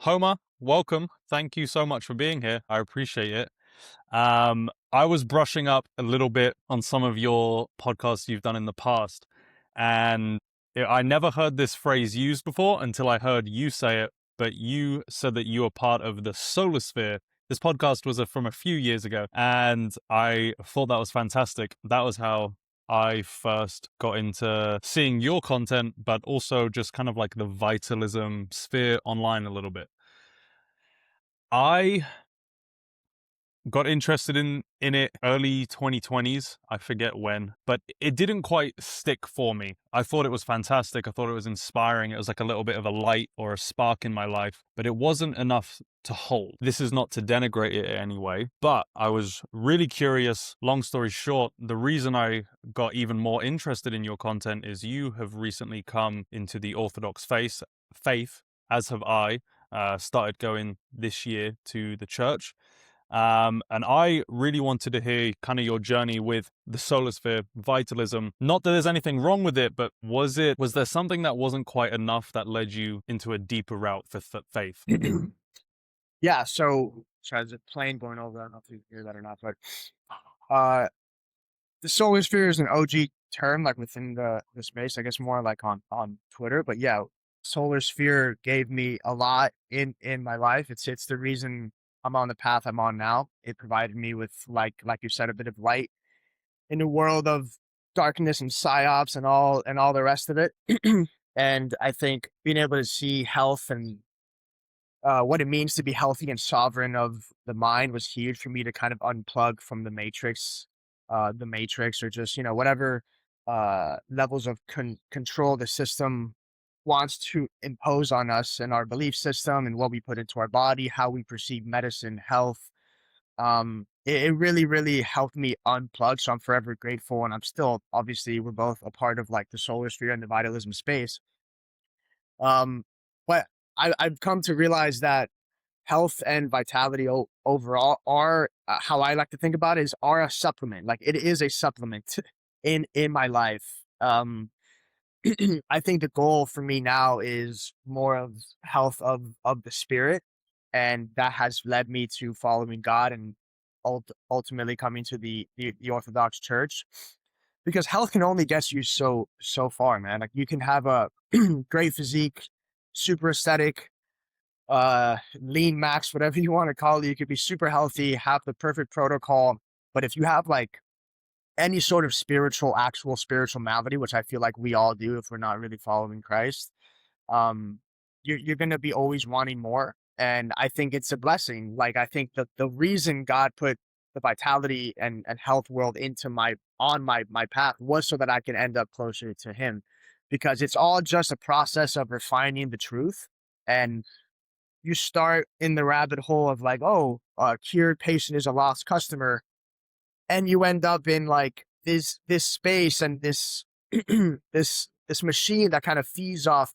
Homer, welcome. Thank you so much for being here. I appreciate it. I was brushing up a little bit on some of your podcasts you've done in the past, and I never heard this phrase used before until I heard you say it. But you said that you are part of the solarsphere. This podcast was from a few years ago, and I thought that was fantastic. That was how I first got into seeing your content, but also just kind of like the vitalism sphere online a little bit. I got interested in it early 2020s. I forget when, but it didn't quite stick for me. I thought it was fantastic. I thought it was inspiring. It was like a little bit of a light or a spark in my life, but it wasn't enough to hold. This is not to denigrate it in any way, but I was really curious. Long story short, the reason I got even more interested in your content is you have recently come into the Orthodox faith, as have I. Started going this year to the church. And I really wanted to hear kind of your journey with the solar sphere, vitalism. Not that there's anything wrong with it, but was there something that wasn't quite enough that led you into a deeper route for faith? Yeah, so there's a plane going over. I don't know if you hear that or not, but uh, the solar sphere is an OG term, like within the space. I guess more like on Twitter. But yeah, solar sphere gave me a lot in my life. It's the reason I'm on the path I'm on now. It provided me with like you said, a bit of light in a world of darkness and psyops and all the rest of it. And I think being able to see health and what it means to be healthy and sovereign of the mind was huge for me to kind of unplug from the matrix, or just whatever levels of control the system wants to impose on us and our belief system and what we put into our body, how we perceive medicine, health. It really, really helped me unplug. So I'm forever grateful, and I'm still obviously we're both a part of like the solar sphere and the vitalism space. Um, but I've come to realize that health and vitality overall are how I like to think about it is are a supplement. Like it is a supplement in my life. I think the goal for me now is more of health of the spirit, and that has led me to following God and ultimately coming to the Orthodox Church, because health can only get you so far, man. Like you can have a great physique, super aesthetic, lean max, whatever you want to call it. You could be super healthy, have the perfect protocol, but if you have like any sort of actual spiritual malady, which I feel like we all do if we're not really following Christ, um, you're going to be always wanting more. And I think it's a blessing. Like, I think that the reason God put the vitality and health world into my path was so that I can end up closer to him, because it's all just a process of refining the truth. And you start in the rabbit hole of like, oh, a cured patient is a lost customer, and you end up in like this space and this this machine that kind of feeds off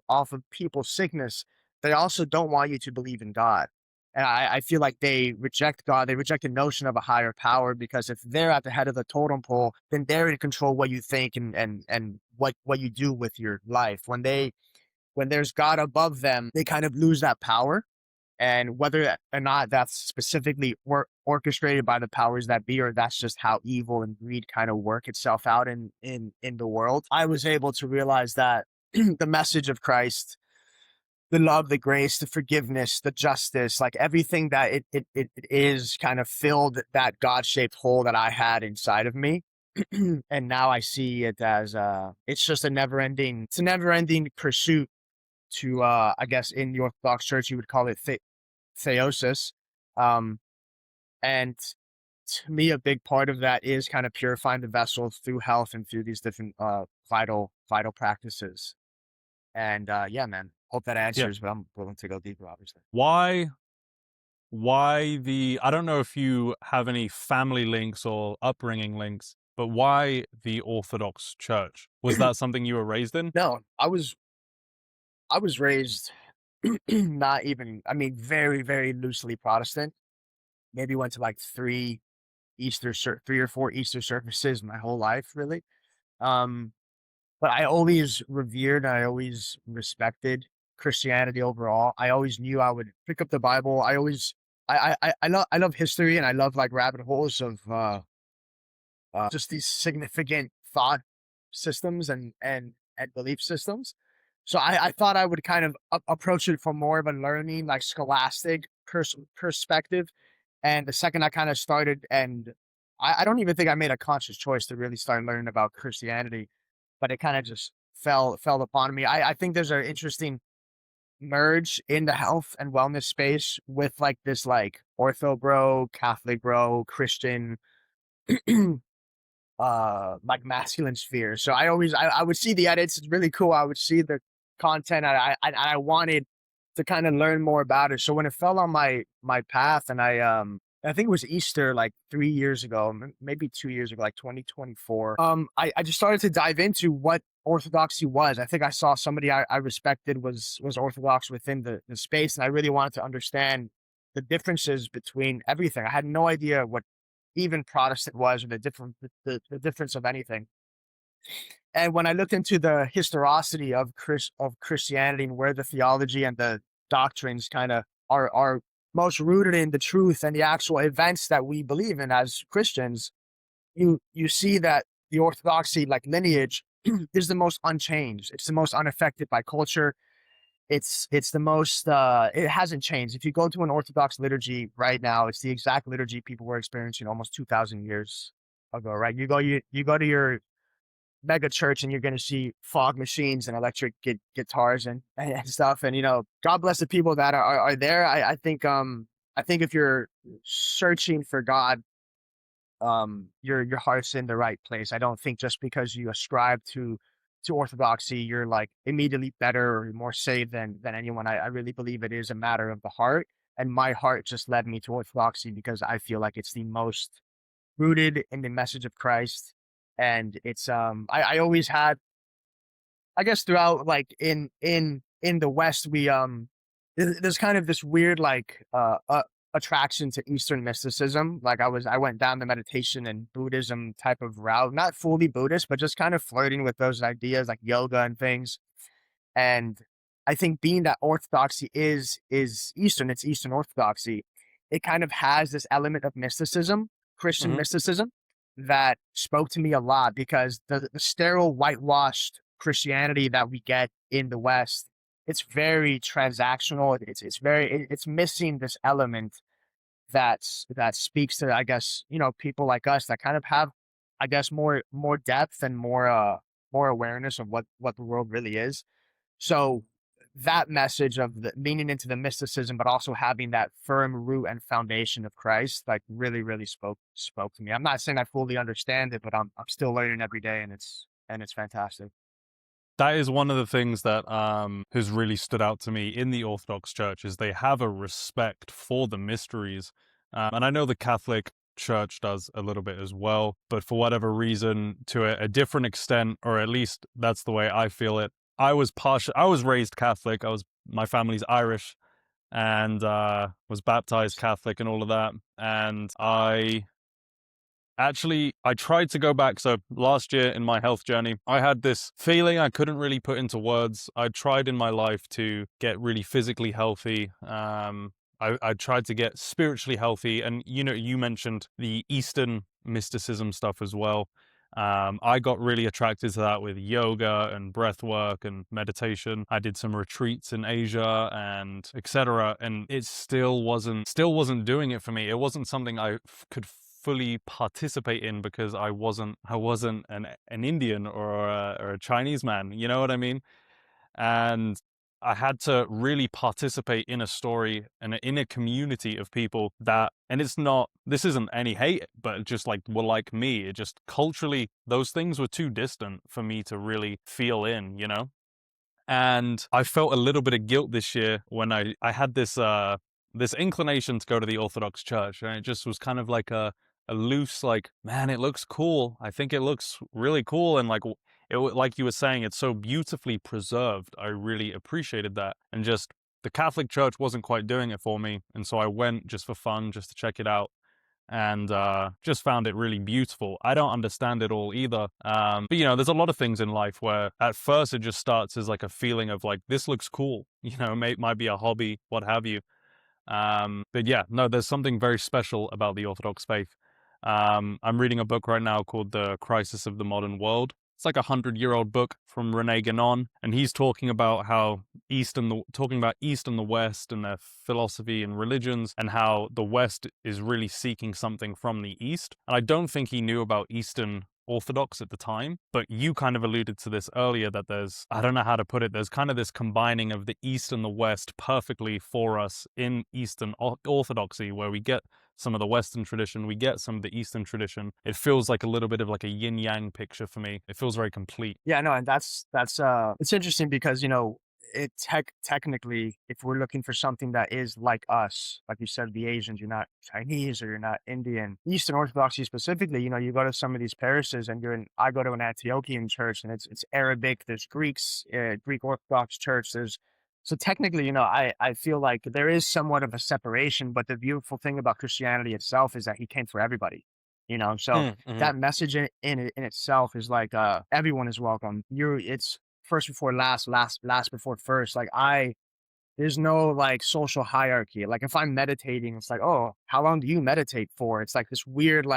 of people's sickness. They also don't want you to believe in God, and I feel like they reject God. They reject the notion of a higher power, because if they're at the head of the totem pole, then they're in control what you think and what you do with your life. When there's God above them, they kind of lose that power. And whether or not that's specifically orchestrated by the powers that be, or that's just how evil and greed kind of work itself out in the world, I was able to realize that the message of Christ, the love, the grace, the forgiveness, the justice, like everything that it is, kind of filled that God-shaped hole that I had inside of me. And now I see it as it's just it's a never-ending pursuit to I guess in the Orthodox Church you would call it theosis. Um, and to me, a big part of that is kind of purifying the vessel through health and through these different vital practices. And yeah, man, hope that Yeah. answers, but I'm willing to go deeper, obviously. Why I don't know if you have any family links or upbringing links, but why the Orthodox Church? Was that something you were raised in? No, I was raised not even, I mean, very, very loosely Protestant. Maybe went to like three or four Easter services my whole life, really. Um, But I always revered, and I always respected Christianity overall. I always knew I would pick up the Bible. I love history, and I love like rabbit holes of just these significant thought systems and belief systems. So I thought I would kind of approach it from more of a learning, like scholastic perspective. And the second I kind of started, and I don't even think I made a conscious choice to really start learning about Christianity, but it kind of just fell upon me. I think there's an interesting merge in the health and wellness space with like this like ortho bro, Catholic bro, Christian like masculine sphere. So I would see the edits, it's really cool. I would see the content, and I wanted to kind of learn more about it. So when it fell on my path, and I think it was Easter like 3 years ago, maybe 2 years ago, like 2024. I just started to dive into what orthodoxy was. I think I saw somebody I respected was orthodox within the space, and I really wanted to understand the differences between everything. I had no idea what even Protestant was, or the difference of anything. And when I looked into the historicity of Christianity, and where the theology and the doctrines kind of are most rooted in the truth and the actual events that we believe in as Christians, you see that the orthodoxy like lineage is the most unchanged. It's the most unaffected by culture. It's the most it hasn't changed. If you go to an Orthodox liturgy right now, it's the exact liturgy people were experiencing almost 2,000 years ago, right? You go to your mega church, and you're going to see fog machines and electric guitars and stuff. And God bless the people that are there. I think if you're searching for God, your heart's in the right place. I don't think just because you ascribe to orthodoxy, you're like immediately better or more saved than anyone. I really believe it is a matter of the heart. And my heart just led me to orthodoxy because I feel like it's the most rooted in the message of Christ. And it's I always had, I guess, throughout like in the West, we there's kind of this weird like attraction to Eastern mysticism. Like I went down the meditation and Buddhism type of route, not fully Buddhist, but just kind of flirting with those ideas like yoga and things. And I think being that orthodoxy is Eastern, it's Eastern Orthodoxy, it kind of has this element of mysticism, Christian Hmm. mysticism, that spoke to me a lot, because the sterile, whitewashed Christianity that we get in the West, it's very transactional. It's missing this element that speaks to, I guess, people like us that kind of have, I guess, more depth and more awareness of what the world really is. So that message of the leaning into the mysticism, but also having that firm root and foundation of Christ, like really spoke to me. I'm not saying I fully understand it, but I'm still learning every day, and it's fantastic. That is one of the things that has really stood out to me in the Orthodox Church is they have a respect for the mysteries, and I know the Catholic Church does a little bit as well, but for whatever reason, to a different extent, or at least that's the way I feel it. I was partial. I was raised Catholic. My family's Irish, and was baptized Nice. Catholic and all of that. And I tried to go back. So last year in my health journey, I had this feeling I couldn't really put into words. I tried in my life to get really physically healthy. I tried to get spiritually healthy. And, you mentioned the Eastern mysticism stuff as well. I got really attracted to that with yoga and breath work and meditation. I did some retreats in Asia and etc. And it still wasn't doing it for me. It wasn't something I could fully participate in because I wasn't an Indian or a Chinese man. You know what I mean? And I had to really participate in a story and in a community of people that, and this isn't any hate, but just like were like me. It just culturally, those things were too distant for me to really feel in. And I felt a little bit of guilt this year when I had this inclination to go to the Orthodox Church, and it just was kind of like a loose, like, man, it looks cool. I think it looks really cool, and like like you were saying, it's so beautifully preserved. I really appreciated that, and just the Catholic Church wasn't quite doing it for me, and so I went just for fun, just to check it out. and just found it really beautiful. I don't understand it all either. But there's a lot of things in life where at first it just starts as like a feeling of like, this looks cool, might be a hobby, what have you. But yeah, no, there's something very special about the Orthodox faith. I'm reading a book right now called The Crisis of the Modern World. It's like 100-year-old book from Rene Guénon, and he's talking about how talking about East and the West and their philosophy and religions, and how the West is really seeking something from the East. And I don't think he knew about Eastern Orthodox at the time, but you kind of alluded to this earlier that I don't know how to put it, there's kind of this combining of the East and the West perfectly for us in Eastern Orthodoxy, where we get some of the Western tradition, we get some of the Eastern tradition. It feels like a little bit of like a yin yang picture for me. It feels very complete. Yeah, no, and that's it's interesting because technically, if we're looking for something that is like us, like you said, the Asians, you're not Chinese or you're not Indian. Eastern Orthodoxy specifically, you go to some of these parishes and I go to an Antiochian church and it's Arabic, there's Greeks, Greek Orthodox church, so technically, I feel like there is somewhat of a separation, but the beautiful thing about Christianity itself is that he came for everybody. So Mm-hmm. that message in itself is like everyone is welcome. It's first before last before first. There's no like social hierarchy. Like if I'm meditating, it's like, oh, how long do you meditate for? It's like this weird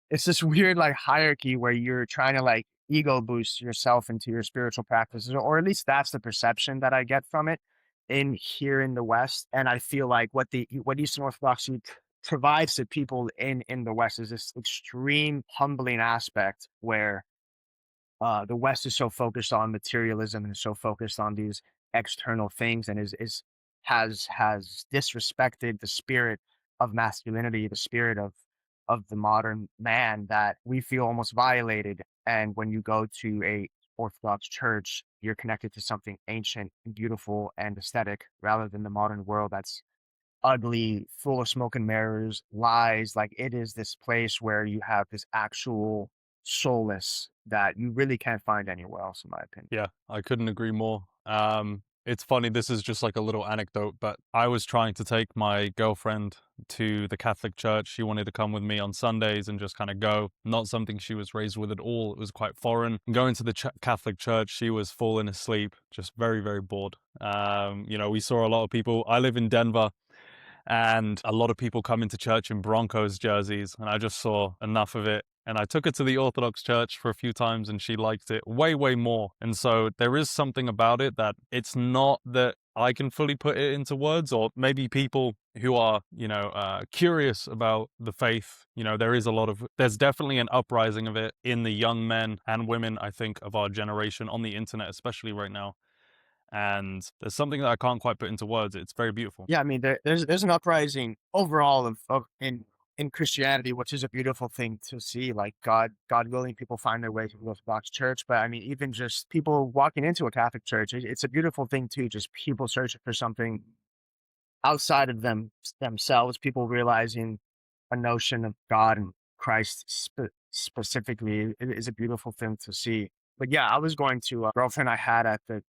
it's this weird like hierarchy where you're trying to like ego boost yourself into your spiritual practices, or at least that's the perception that I get from it in here in the West. And I feel like what Eastern Orthodoxy provides to people in the West is this extreme humbling aspect where the West is so focused on materialism and is so focused on these external things, and has disrespected the spirit of masculinity, the spirit of the modern man, that we feel almost violated. And when you go to a Orthodox church, you're connected to something ancient and beautiful and aesthetic, rather than the modern world that's ugly, full of smoke and mirrors, lies. Like it is this place where you have this actual solace that you really can't find anywhere else, in my opinion. Yeah, I couldn't agree more. It's funny, this is just like a little anecdote, but I was trying to take my girlfriend to the Catholic Church. She wanted to come with me on Sundays and just kind of go. Not something she was raised with at all. It was quite foreign. Going to the Catholic Church, she was falling asleep, just very, very bored. We saw a lot of people. I live in Denver, and a lot of people come into church in Broncos jerseys, and I just saw enough of it. And I took her to the Orthodox church for a few times, and she liked it way, way more. And so there is something about it that it's not that I can fully put it into words, or maybe people who are, curious about the faith. There's definitely an uprising of it in the young men and women, I think, of our generation on the internet, especially right now. And there's something that I can't quite put into words. It's very beautiful. Yeah, I mean, there's an uprising overall of in Christianity, which is a beautiful thing to see. Like God willing, people find their way to the Orthodox Church. But I mean, even just people walking into a Catholic church, it's a beautiful thing too. Just people searching for something outside of themselves. People realizing a notion of God and Christ specifically is a beautiful thing to see. But yeah, I was going to a girlfriend I had at the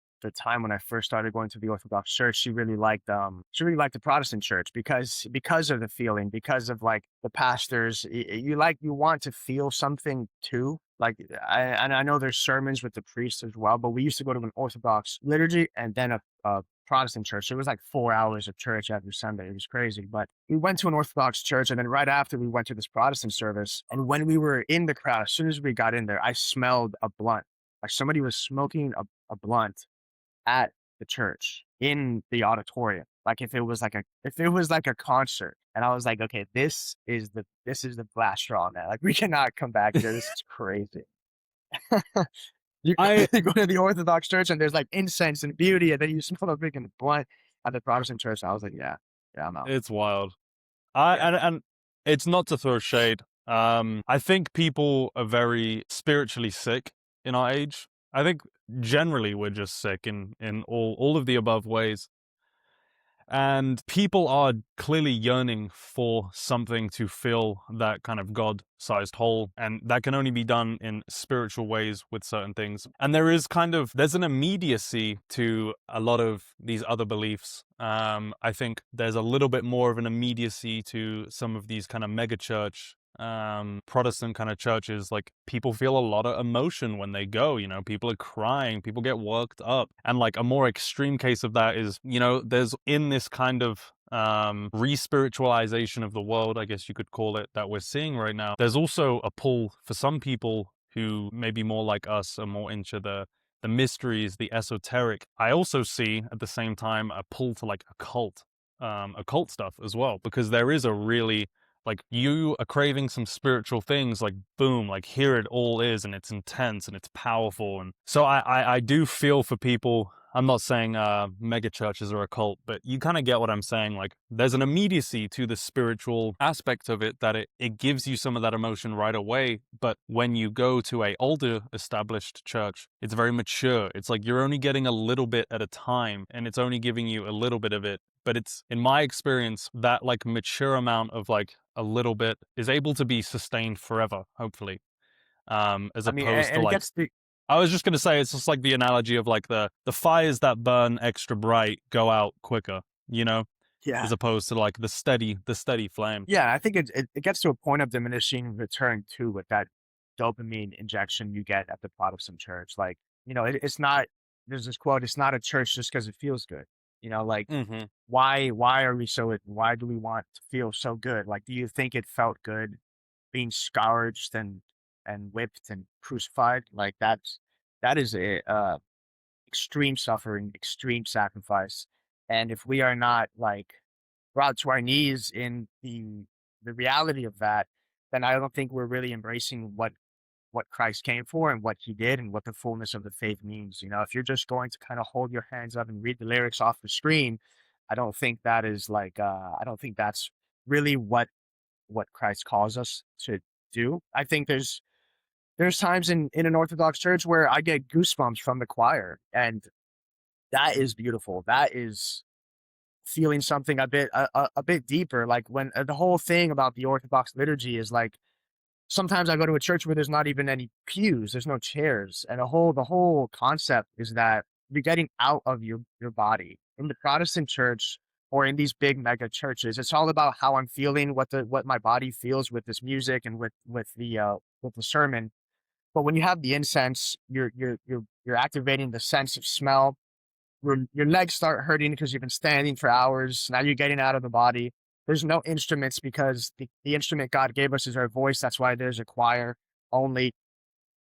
time when I first started going to the Orthodox Church. She really liked the Protestant church because of the feeling, because of like the pastors. You want to feel something too. Like I know there's sermons with the priests as well, but we used to go to an Orthodox liturgy and then a Protestant church. It was like 4 hours of church every Sunday. It was crazy. But we went to an Orthodox church, and then right after we went to this Protestant service. And when we were in the crowd, as soon as we got in there, I smelled a blunt. Like somebody was smoking a blunt at the church in the auditorium. Like if it was like a concert. And I was like, okay, this is the last straw, man. Like we cannot come back here. This is crazy. You I go to the Orthodox church and there's like incense and beauty, and then you smell a freaking blunt at the Protestant church. I was like, yeah, I'm out. It's wild. I Yeah. and it's not to throw shade. I think people are very spiritually sick in our age. I think generally we're just sick in all of the above ways. And people are clearly yearning for something to fill that kind of God-sized hole. And that can only be done in spiritual ways with certain things. And there's an immediacy to a lot of these other beliefs. I think there's a little bit more of an immediacy to some of these kind of mega church Protestant kind of churches. Like, people feel a lot of emotion when they go, people are crying, people get worked up. And like a more extreme case of that is, there's in this kind of re-spiritualization of the world, I guess you could call it, that we're seeing right now. There's also a pull for some people who maybe more like us are more into the mysteries, the esoteric. I also see at the same time a pull to like occult stuff as well, because there is a really, like, you are craving some spiritual things, like, boom, like, here it all is, and it's intense and it's powerful. And so I do feel for people. I'm not saying mega churches are a cult, but you kind of get what I'm saying. Like, there's an immediacy to the spiritual aspect of it, that it gives you some of that emotion right away. But when you go to a older established church, it's very mature. It's like you're only getting a little bit at a time, and it's only giving you a little bit of it. But it's, in my experience, that like mature amount of like a little bit is able to be sustained forever, hopefully. As I mean, opposed to and it like, gets the I was just gonna say, it's just like the analogy of like the fires that burn extra bright go out quicker, yeah. as opposed to like the steady flame. Yeah, I think it gets to a point of diminishing return too with that dopamine injection you get at the Protestant church. Like, it's not, there's this quote, it's not a church just because it feels good. Like, Hmm. why are we so, why do we want to feel so good? Like, do you think it felt good being scourged and whipped and crucified? Like, that is a extreme suffering, extreme sacrifice. And if we are not like brought to our knees in the reality of that, then I don't think we're really embracing what Christ came for and what he did and what the fullness of the faith means. If you're just going to kind of hold your hands up and read the lyrics off the screen, I don't think that is like I don't think that's really what Christ calls us to do. I think there's times in an Orthodox church where I get goosebumps from the choir, and that is beautiful. That is feeling something a bit deeper. Like, when the whole thing about the Orthodox liturgy is like, sometimes I go to a church where there's not even any pews, there's no chairs, and the whole concept is that you're getting out of your body. In the Protestant church or in these big mega churches, it's all about how I'm feeling, what my body feels with this music and with the sermon. But when you have the incense, you're activating the sense of smell. Your legs start hurting because you've been standing for hours. Now you're getting out of the body. There's no instruments because the instrument God gave us is our voice. That's why there's a choir only.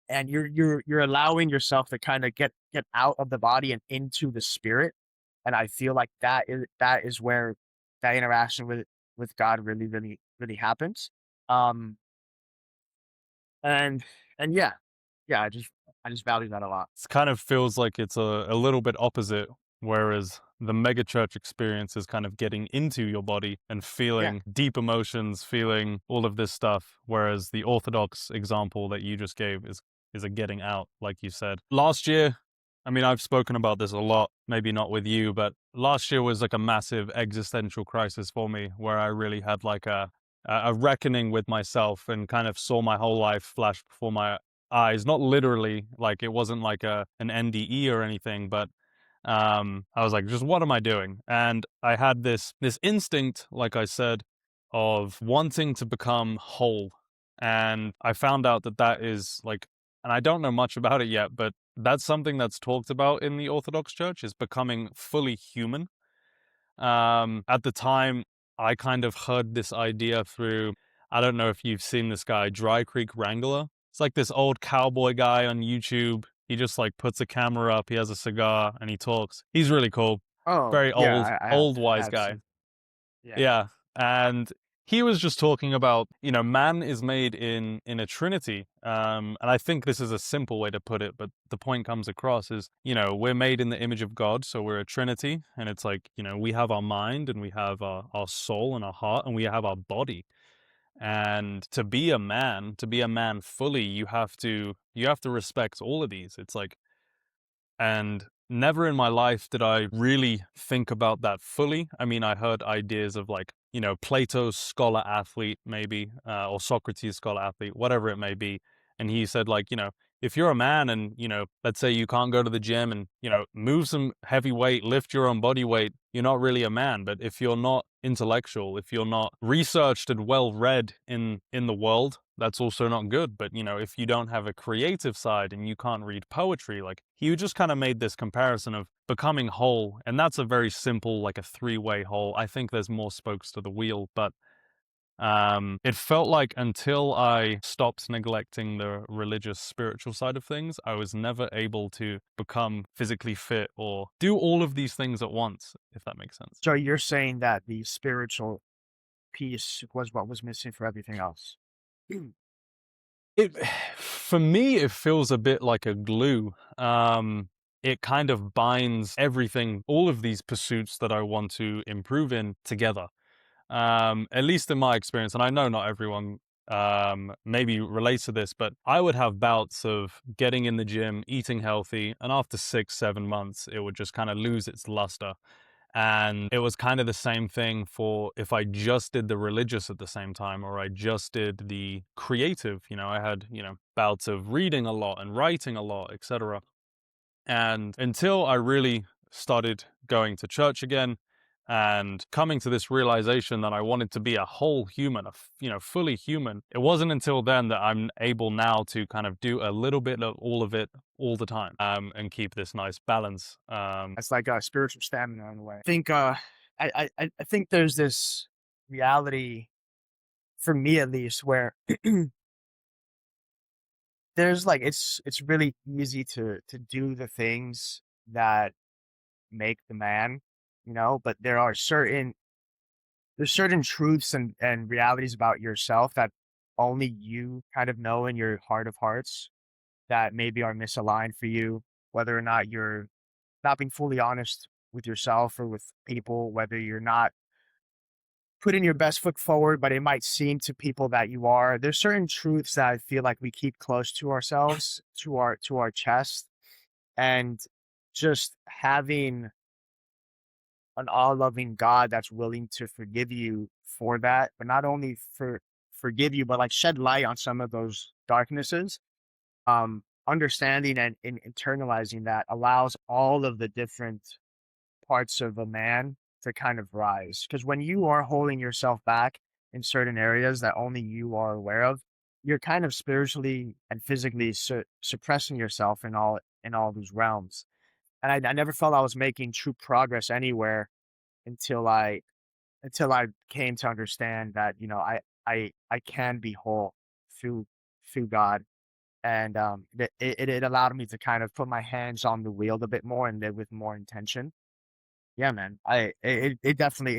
And you're allowing yourself to kind of get out of the body and into the spirit. And I feel like that is where that interaction with God really, really, really happens. Um and and yeah, yeah, I just value that a lot. It kind of feels like it's a little bit opposite, whereas the megachurch experience is kind of getting into your body and Yeah. feeling deep emotions, feeling all of this stuff, whereas the Orthodox example that you just gave is a getting out, like you said. Last year, I mean, I've spoken about this a lot, maybe not with you, but last year was like a massive existential crisis for me, where I really had like a reckoning with myself and kind of saw my whole life flash before my eyes. Not literally, like it wasn't like an NDE or anything, but I was like, just what am I doing? And I had this instinct, like I said, of wanting to become whole. And I found out that is like, and I don't know much about it yet, but that's something that's talked about in the Orthodox Church, is becoming fully human. At the time, I kind of heard this idea through, I don't know if you've seen this guy, Dry Creek Wrangler. It's like this old cowboy guy on YouTube. He just like puts a camera up, he has a cigar, and he talks. He's really cool. Oh, Very yeah, old, I have old I wise have guy. seen. Yeah. Yeah. And he was just talking about, man is made in a trinity. And I think this is a simple way to put it, but the point comes across is, we're made in the image of God, so we're a trinity. And it's like, we have our mind, and we have our soul and our heart, and we have our body. And to be a man fully, you have to respect all of these. It's like, and never in my life did I really think about that fully. I mean, I heard ideas of like, Plato's scholar athlete, maybe, or Socrates scholar athlete, whatever it may be. And he said, like, if you're a man and, let's say you can't go to the gym and, move some heavy weight, lift your own body weight, you're not really a man. But if you're not intellectual, if you're not researched and well read in the world, that's also not good. But if you don't have a creative side and you can't read poetry, like he just kind of made this comparison of becoming whole, and that's a very simple, like a three-way whole. I think there's more spokes to the wheel, but it felt like until I stopped neglecting the religious spiritual side of things, I was never able to become physically fit or do all of these things at once, if that makes sense. So you're saying that the spiritual piece was what was missing for everything else. It for me, it feels a bit like a glue. It kind of binds everything, all of these pursuits that I want to improve in together. At least in my experience, and I know not everyone maybe relates to this, but I would have bouts of getting in the gym, eating healthy, and after 6, 7 months, it would just kind of lose its luster. And it was kind of the same thing for if I just did the religious at the same time or I just did the creative. I had, bouts of reading a lot and writing a lot, etc. And until I really started going to church again and coming to this realization that I wanted to be a whole human, fully human, it wasn't until then that I'm able now to kind of do a little bit of all of it all the time, and keep this nice balance. That's like a spiritual stamina in a way. I think there's this reality for me at least where there's like it's really easy to do the things that make the man, but there's certain truths and realities about yourself that only you kind of know in your heart of hearts that maybe are misaligned for you, whether or not you're not being fully honest with yourself or with people, whether you're not putting your best foot forward, but it might seem to people that you are. There's certain truths that I feel like we keep close to ourselves, to our chest, and just having an all-loving God that's willing to forgive you for that, but not only forgive you, but like shed light on some of those darknesses. Understanding and internalizing that allows all of the different parts of a man to kind of rise. Because when you are holding yourself back in certain areas that only you are aware of, you're kind of spiritually and physically suppressing yourself in all these realms. And I never felt I was making true progress anywhere until I came to understand that I can be whole through God, and it allowed me to kind of put my hands on the wheel a bit more and live with more intention. Yeah, man. It definitely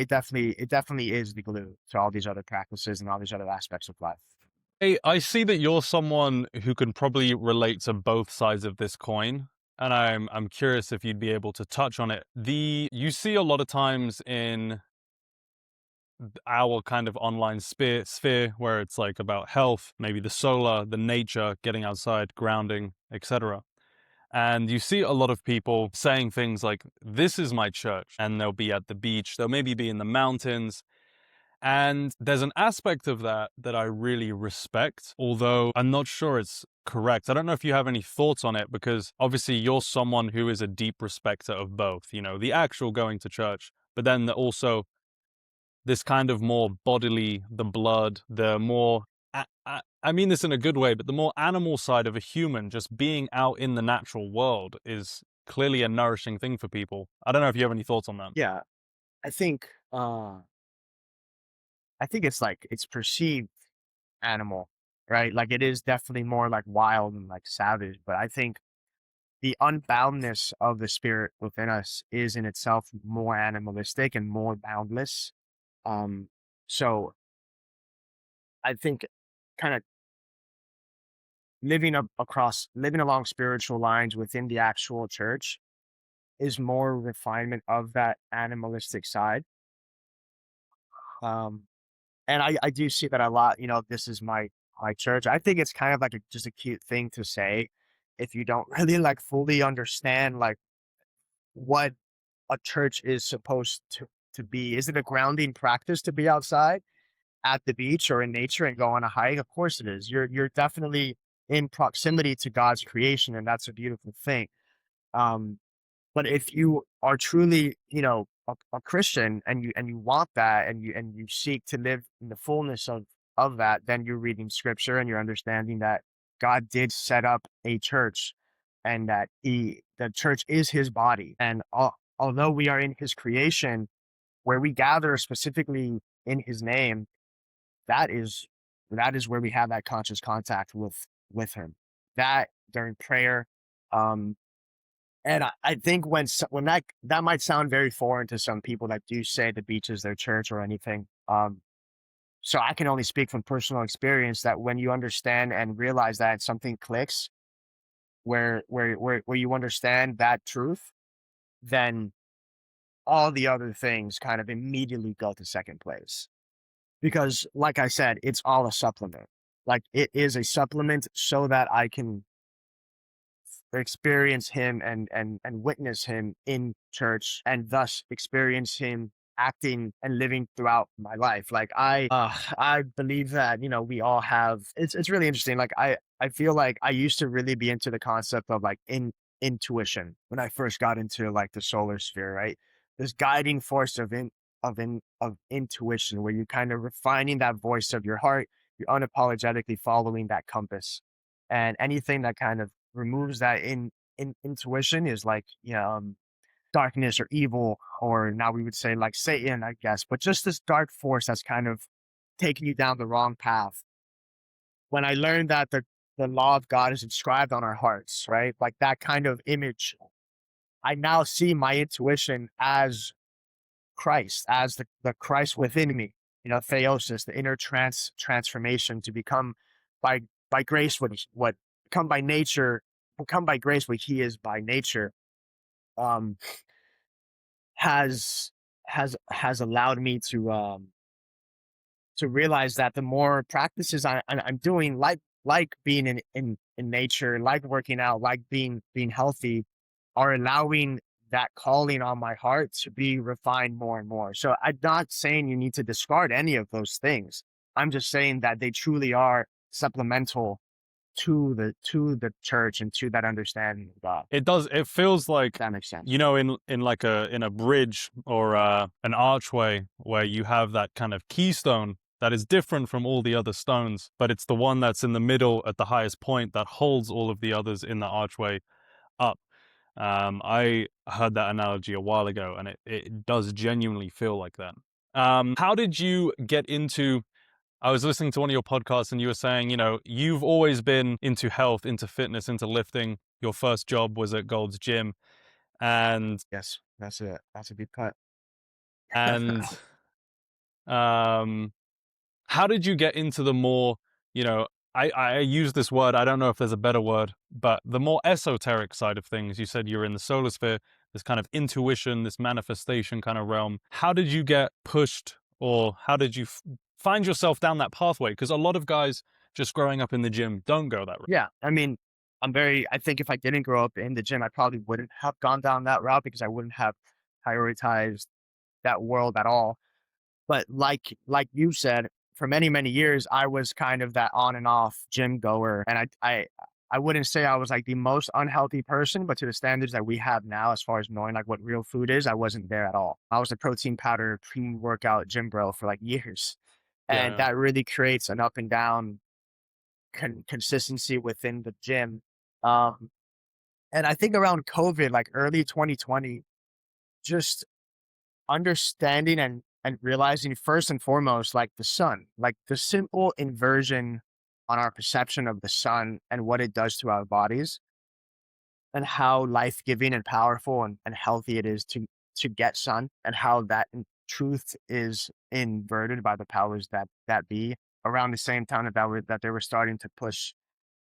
is the glue to all these other practices and all these other aspects of life. Hey, I see that you're someone who can probably relate to both sides of this coin, and I'm curious if you'd be able to touch on it. You see a lot of times in our kind of online sphere where it's like about health, maybe the solar, the nature, getting outside, grounding, etc. And you see a lot of people saying things like, "This is my church," and they'll be at the beach, they'll maybe be in the mountains. And there's an aspect of that that I really respect, although I'm not sure it's correct. I don't know if you have any thoughts on it, because obviously you're someone who is a deep respecter of both, the actual going to church, but then also this kind of more bodily, the blood, the more, I mean this in a good way, but the more animal side of a human just being out in the natural world is clearly a nourishing thing for people. I don't know if you have any thoughts on that. Yeah, I think I think it's like it's perceived animal, right? Like it is definitely more like wild and like savage, but I think the unboundness of the spirit within us is in itself more animalistic and more boundless. Um, so I think kind of living along spiritual lines within the actual church is more refinement of that animalistic side. Um, and I do see that a lot. This is my church. I think it's kind of like just a cute thing to say if you don't really like fully understand like what a church is supposed to be. Is it a grounding practice to be outside at the beach or in nature and go on a hike? Of course it is. You're definitely in proximity to God's creation, and that's a beautiful thing. Um, but if you are truly, a Christian and you want that and you seek to live in the fullness of that, then you're reading scripture and you're understanding that God did set up a church and that the church is his body. And although we are in his creation, where we gather specifically in his name, that is that is where we have that conscious contact with him. That during prayer, um, and I think when that might sound very foreign to some people that do say the beach is their church or anything. So I can only speak from personal experience that when you understand and realize that something clicks, where you understand that truth, then all the other things kind of immediately go to second place. Because, like I said, it's all a supplement. Like it is a supplement so that I can experience him and witness him in church and thus experience him acting and living throughout my life. Like I believe that, we all have it's really interesting. Like I feel like I used to really be into the concept of like intuition when I first got into like the solar sphere, right? This guiding force of intuition where you're kind of refining that voice of your heart, you're unapologetically following that compass. And anything that kind of removes that in intuition is like, darkness or evil, or now we would say like Satan, I guess, but just this dark force that's kind of taking you down the wrong path. When I learned that the law of God is inscribed on our hearts, right? Like that kind of image, I now see my intuition as Christ, as the Christ within me, theosis, the inner transformation to become by grace what become by nature, become by grace what he is by nature, um, has has allowed me to realize that the more practices I'm doing, like being in nature, like working out, like being healthy, are allowing that calling on my heart to be refined more and more. So I'm not saying you need to discard any of those things. I'm just saying that they truly are supplemental to the church and to that understanding of God. It does. It feels If like, that makes sense. in like a bridge or an archway where you have that kind of keystone that is different from all the other stones, but it's the one that's in the middle at the highest point that holds all of the others in the archway up. I heard that analogy a while ago, and it does genuinely feel like that. How did you get into? I was listening to one of your podcasts and you were saying, you've always been into health, into fitness, into lifting. Your first job was at Gold's Gym. And Yes, that's a good cut. and um how did you get into the more, you know, I use this word, I don't know if there's a better word, but the more esoteric side of things. You said you're in the solar sphere, this kind of intuition, this manifestation kind of realm. How did you get pushed, or how did you find yourself down that pathway? Because a lot of guys just growing up in the gym don't go that route. Yeah, I mean, I think if I didn't grow up in the gym, I probably wouldn't have gone down that route because I wouldn't have prioritized that world at all. But like you said, for many, many years, I was kind of that on and off gym goer. And I wouldn't say I was like the most unhealthy person, but to the standards that we have now, as far as knowing like what real food is, I wasn't there at all. I was a protein powder pre-workout gym bro for like years. And Yeah. that really creates an up and down consistency within the gym. Um, and I think around COVID, like early 2020, just understanding and realizing first and foremost, like the sun, like the simple inversion on our perception of the sun and what it does to our bodies and how life-giving and powerful and healthy it is to get sun and how that in truth is inverted by the powers that be around the same time that they were starting to push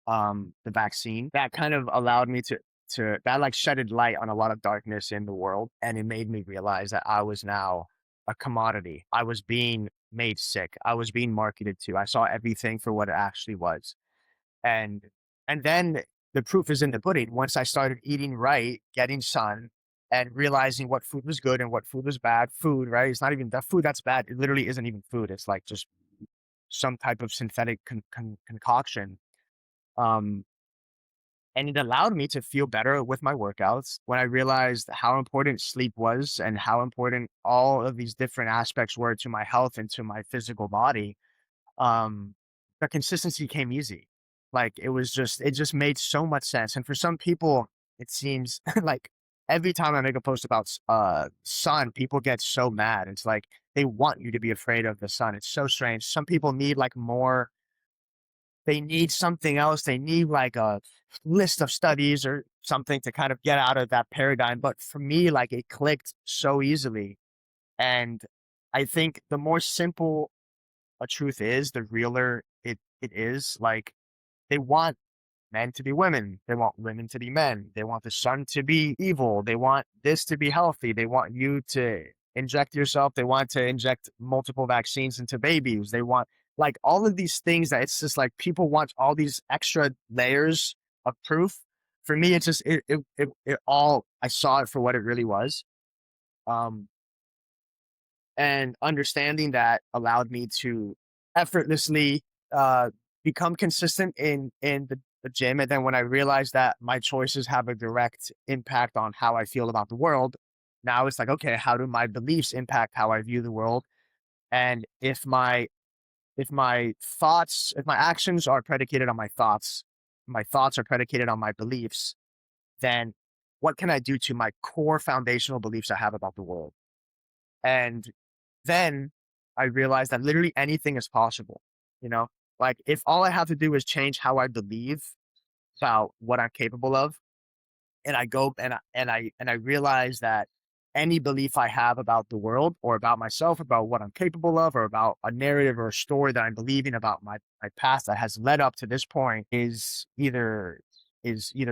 the vaccine. That kind of allowed me to that like shedded light on a lot of darkness in the world, and it made me realize that I was now a commodity. I was being made sick. I was being marketed to. I saw everything for what it actually was. And and then the proof is in the pudding. Once I started eating right, getting sun, and realizing what food was good and what food was bad. Food, right? It's not even that food that's bad. It literally isn't even food. It's like just some type of synthetic concoction. Um, and it allowed me to feel better with my workouts when I realized how important sleep was and how important all of these different aspects were to my health and to my physical body. um, the consistency came easy. Like it just made so much sense. And for some people, it seems like every time I make a post about sun, people get so mad. It's like they want you to be afraid of the sun. It's so strange. Some people need like more, they need something else. They need like a list of studies or something to kind of get out of that paradigm. But for me, like it clicked so easily. And I think the more simple a truth is, the realer it is. Like they want men to be women, they want women to be men, they want the sun to be evil, they want this to be healthy, they want you to inject yourself, they want to inject multiple vaccines into babies, they want like all of these things that it's just like people want all these extra layers of proof. For me, it's just it all I saw it for what it really was. Um and understanding that allowed me to effortlessly uh, become consistent in the gym. And then when I realized that my choices have a direct impact on how I feel about the world, now it's like, okay, how do my beliefs impact how I view the world? And if my actions are predicated on my thoughts are predicated on my beliefs, then what can I do to my core foundational beliefs I have about the world? And then I realized that literally anything is possible, you know? Like, if all I have to do is change how I believe about what I'm capable of, and I go and I realize that any belief I have about the world or about myself, about what I'm capable of, or about a narrative or a story that I'm believing about my past that has led up to this point is either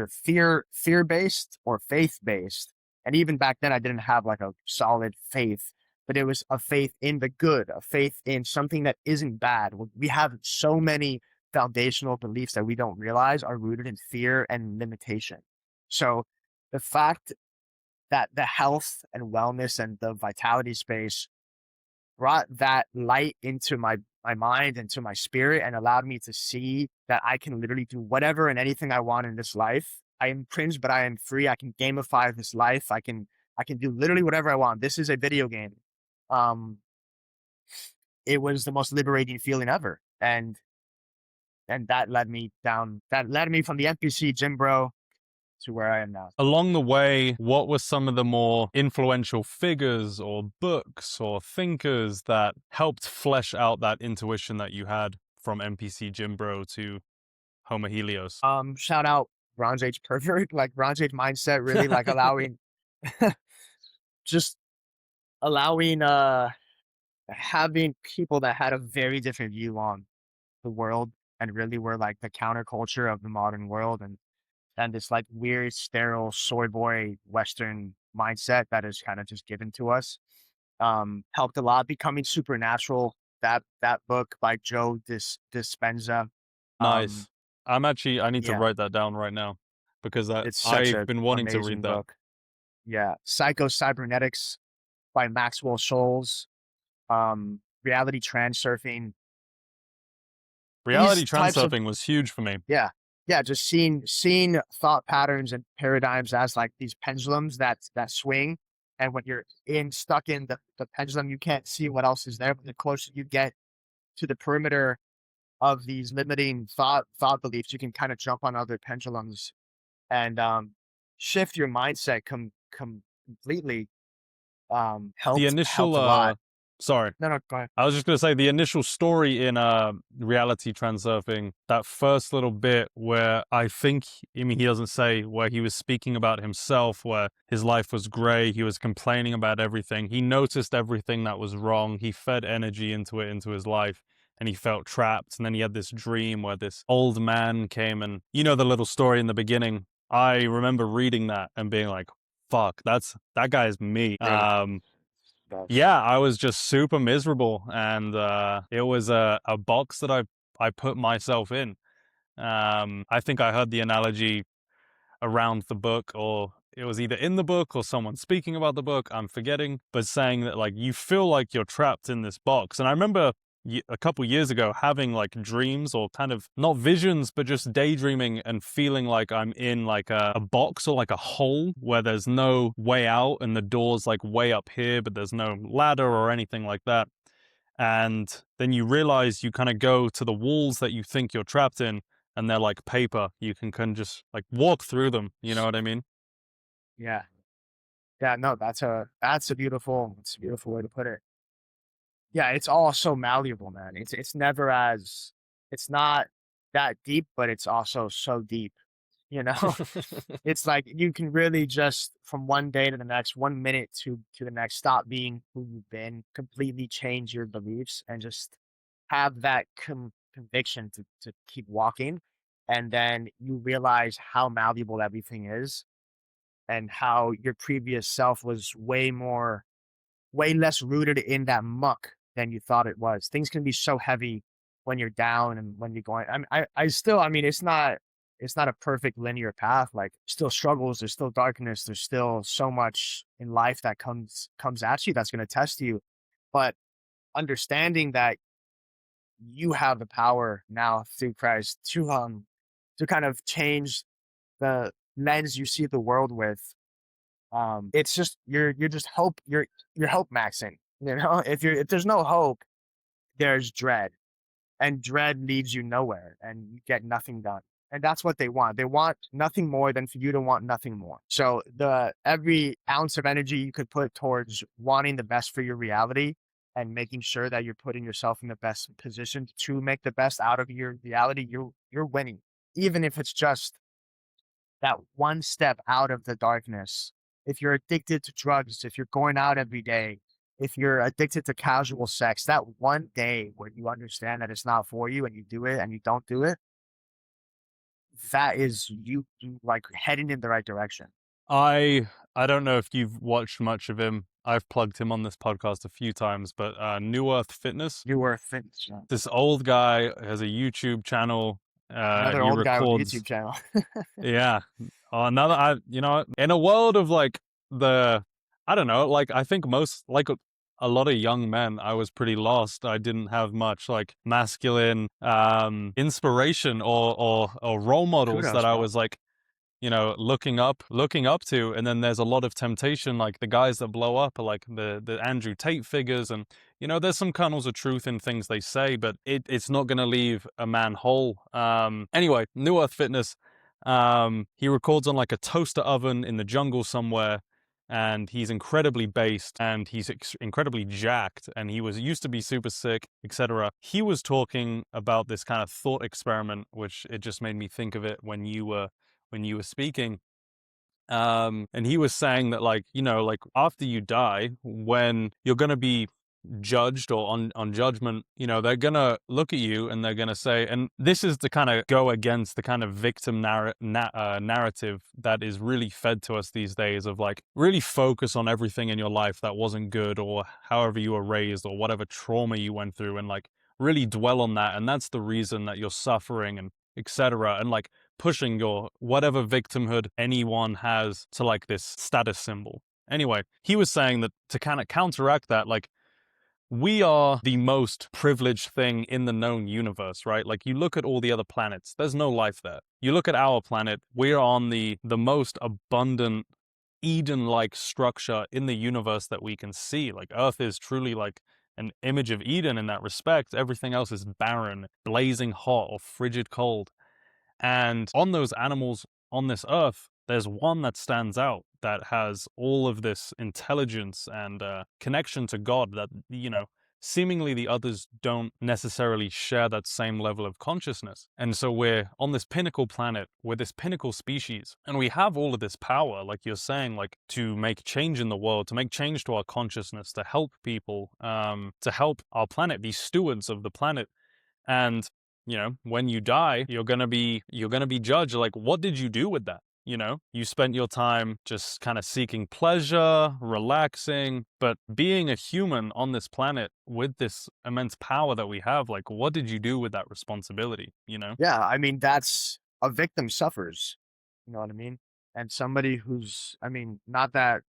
fear based or faith based. And even back then, I didn't have like a solid faith, but it was a faith in the good, a faith in something that isn't bad. We have so many foundational beliefs that we don't realize are rooted in fear and limitation. So the fact that the health and wellness and the vitality space brought that light into my mind and to my spirit and allowed me to see that I can literally do whatever and anything I want in this life. I am cringe, but I am free. I can gamify this life. I can do literally whatever I want. This is a video game. Um, it was the most liberating feeling ever. And that led me from the NPC gym bro to where I am now. Along the way, what were some of the more influential figures or books or thinkers that helped flesh out that intuition that you had from NPC Jim Bro to Homo Helios? Shout out Bronze Age pervert, like Bronze Age mindset, really like allowing just allowing having people that had a very different view on the world and really were like the counterculture of the modern world and this like weird sterile soy boy western mindset that is kind of just given to us. Helped a lot. Becoming Supernatural, that book by Joe Dispenza. um Nice. I need to yeah, write that down right now because it's such I've a been wanting to read amazing that. book. Yeah, Psycho Cybernetics by Maxwell Scholes. Reality Transurfing. Reality These types of transurfing was huge for me. yeah, yeah, just seeing thought patterns and paradigms as like these pendulums that swing, and when you're in stuck in the pendulum, you can't see what else is there. But the closer you get to the perimeter of these limiting thought beliefs, you can kind of jump on other pendulums and shift your mindset completely. The Helped initial a lot. sorry. No, no, go ahead. I was just going to say the initial story in reality transurfing, that first little bit where I mean, he doesn't say, where he was speaking about himself, where his life was gray, he was complaining about everything. He noticed everything that was wrong. He fed energy into it, into his life, and he felt trapped. And then he had this dream where this old man came and, you know, the little story in the beginning. I remember reading that and being like, fuck, that guy's me. Really, that's Yeah, I was just super miserable, and it was a box that I put myself in. I think I heard the analogy around the book or it was either in the book or someone speaking about the book, I'm forgetting, but saying that like you feel like you're trapped in this box. And I remember a couple years ago having like dreams or kind of not visions, but just daydreaming and feeling like I'm in like a box or like a hole where there's no way out and the door's like way up here, but there's no ladder or anything like that. And then you realize you kind of go to the walls that you think you're trapped in, and they're like paper. You can kind of just like walk through them. You know what I mean? Yeah. Yeah, no, that's a beautiful way to put it. Yeah, it's all so malleable, man. It's never as it's not that deep, but it's also so deep, you know? It's like you can really just from one day to the next, 1 minute to the next, stop being who you've been, completely change your beliefs, and just have that conviction to keep walking. And then you realize how malleable everything is, and how your previous self was way less rooted in that muck than you thought it was. Things can be so heavy when you're down and when you're going. I still, I mean, it's not a perfect linear path. Like, still struggles. There's still darkness. There's still so much in life that comes at you that's going to test you. But understanding that you have the power now through Christ to kind of change the lens you see the world with. It's just you're just you're hope maxing. You know, if there's no hope, there's dread, and dread leads you nowhere, and you get nothing done. And that's what they want. They want nothing more than for you to want nothing more. So the every ounce of energy you could put towards wanting the best for your reality and making sure that you're putting yourself in the best position to make the best out of your reality, you're winning. Even if it's just that one step out of the darkness. If you're addicted to drugs, if you're going out every day, if you're addicted to casual sex, that one day where you understand that it's not for you and you do it and you don't do it, that is you like heading in the right direction. I I don't know if you've watched much of him. I've plugged him on this podcast a few times, but New Earth Fitness. You were a fitness, yeah. This old guy has a YouTube channel. Another He old guy with a records. YouTube channel. Yeah. Another, you know, in a world of like the, I don't know, like I think most, like a lot of young men, I was pretty lost. I didn't have much like masculine inspiration or role models Kudos, that I bro. was like, you know, looking up to. And then there's a lot of temptation, like the guys that blow up are like the Andrew Tate figures. And you know, there's some kernels of truth in things they say, but it's not going to leave a man whole. Anyway, New Earth Fitness, he records on like a toaster oven in the jungle somewhere, and he's incredibly based and he's incredibly jacked, and he was used to be super sick, etc. He was talking about this kind of thought experiment, which it just made me think of it when you were speaking. And he was saying that, like, you know, like after you die, when you're going to be judged or on judgment, you know, they're going to look at you and they're going to say, and this is to kind of go against the kind of victim narrative that is really fed to us these days of like really focus on everything in your life that wasn't good or however you were raised or whatever trauma you went through, and like really dwell on that. And that's the reason that you're suffering and etc. And like pushing your whatever victimhood anyone has to like this status symbol. Anyway, he was saying that to kind of counteract that, like, we are the most privileged thing in the known universe, right? Like, you look at all the other planets, there's no life there. You look at our planet, we're on the most abundant Eden-like structure in the universe that we can see. Like, Earth is truly like an image of Eden in that respect. Everything else is barren, blazing hot, or frigid cold. And on those animals on this earth, there's one that stands out that has all of this intelligence and connection to God that, you know, seemingly the others don't necessarily share that same level of consciousness. And so we're on this pinnacle planet, we're this pinnacle species, and we have all of this power, like you're saying, like to make change in the world, to make change to our consciousness, to help people, to help our planet, be stewards of the planet. And you know, when you die, you're gonna be judged. Like, what did you do with that? You know, you spent your time just kind of seeking pleasure, relaxing, but being a human on this planet with this immense power that we have, like, what did you do with that responsibility? You know? Yeah, I mean, that's a victim suffers. You know what I mean? and somebody who's, I mean, not that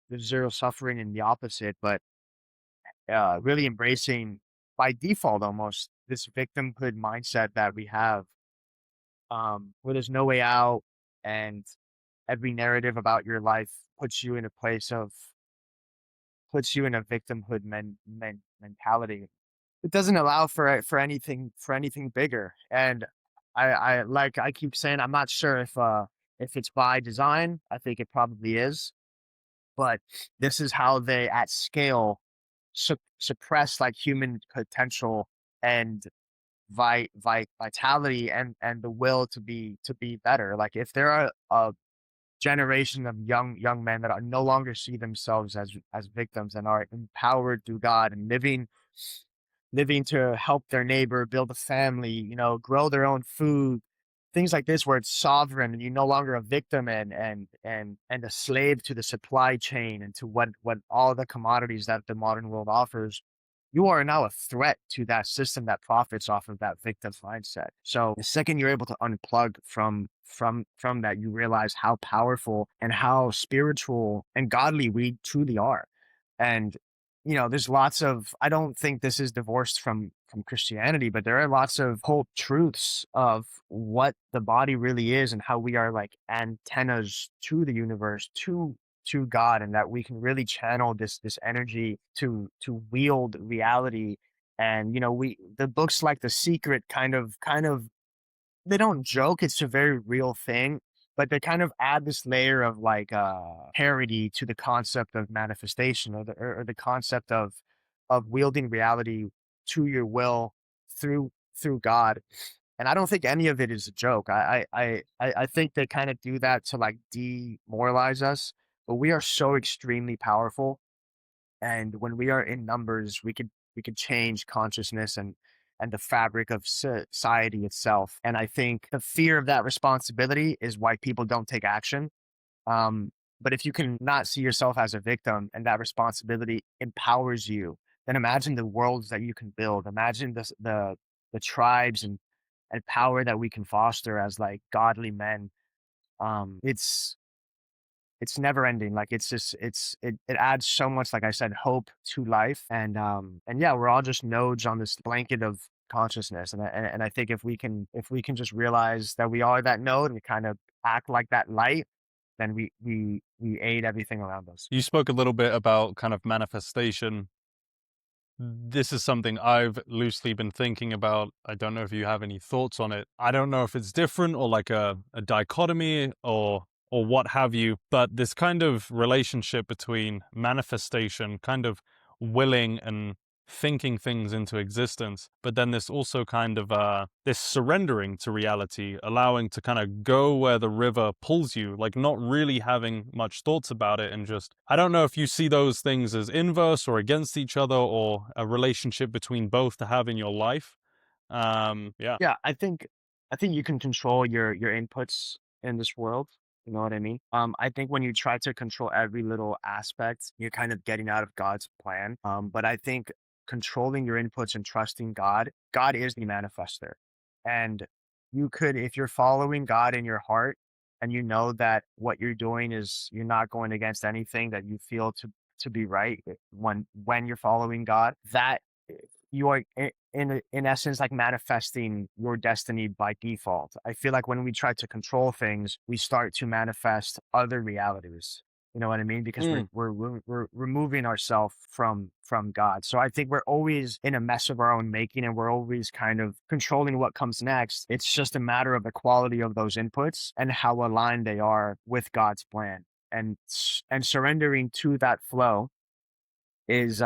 there's zero suffering in the opposite, but really embracing by default almost this victimhood mindset that we have, where there's no way out, and every narrative about your life puts you in a place of puts you in a victimhood mentality. It doesn't allow for anything bigger. And I keep saying I'm not sure if it's by design. I think it probably is, but this is how they at scale suppress like human potential and vitality and the will to be better. Like if there are a generation of young men that are no longer see themselves as victims and are empowered through God and living to help their neighbor, build a family, you know, grow their own food, things like this, where it's sovereign and you're no longer a victim and a slave to the supply chain and to what all the commodities that the modern world offers. You are now a threat to that system that profits off of that victim mindset. So the second you're able to unplug from that, you realize how powerful and how spiritual and godly we truly are. And you know, there's lots of, I don't think this is divorced from Christianity, but there are lots of whole truths of what the body really is and how we are like antennas to the universe, to God, and that we can really channel this energy to wield reality. And you know, we the books like The Secret kind of they don't joke, it's a very real thing, but they kind of add this layer of like parody to the concept of manifestation, or the concept of wielding reality to your will through God. And I don't think any of it is a joke. I think they kind of do that to like demoralize us, but we are so extremely powerful, and when we are in numbers, we could change consciousness and the fabric of society itself. And I think the fear of that responsibility is why people don't take action. Um, but if you can not see yourself as a victim and that responsibility empowers you, then imagine the worlds that you can build. Imagine the tribes and power that we can foster as like godly men. It's never ending. Like it's just it adds so much, like I said, hope to life. And yeah, we're all just nodes on this blanket of consciousness. And I think if we can just realize that we are that node and kind of act like that light, then we aid everything around us. You spoke a little bit about kind of manifestation. This is something I've loosely been thinking about. I don't know if you have any thoughts on it. I don't know if it's different or like a dichotomy or what have you, but this kind of relationship between manifestation, kind of willing and thinking things into existence, but then this also kind of this surrendering to reality, allowing to kind of go where the river pulls you, like not really having much thoughts about it. And just, I don't know if you see those things as inverse or against each other, or a relationship between both to have in your life. Yeah. Yeah, I think you can control your inputs in this world. You know what I mean? I think when you try to control every little aspect, you're kind of getting out of God's plan. But I think controlling your inputs and trusting God, God is the manifester. And you could, if you're following God in your heart and you know that what you're doing is you're not going against anything that you feel to be right, when you're following God, that you are in essence like manifesting your destiny by default. I feel like when we try to control things, we start to manifest other realities. You know what I mean? Because Mm. we're removing ourselves from God. So I think we're always in a mess of our own making, and we're always kind of controlling what comes next. It's just a matter of the quality of those inputs and how aligned they are with God's plan. And surrendering to that flow is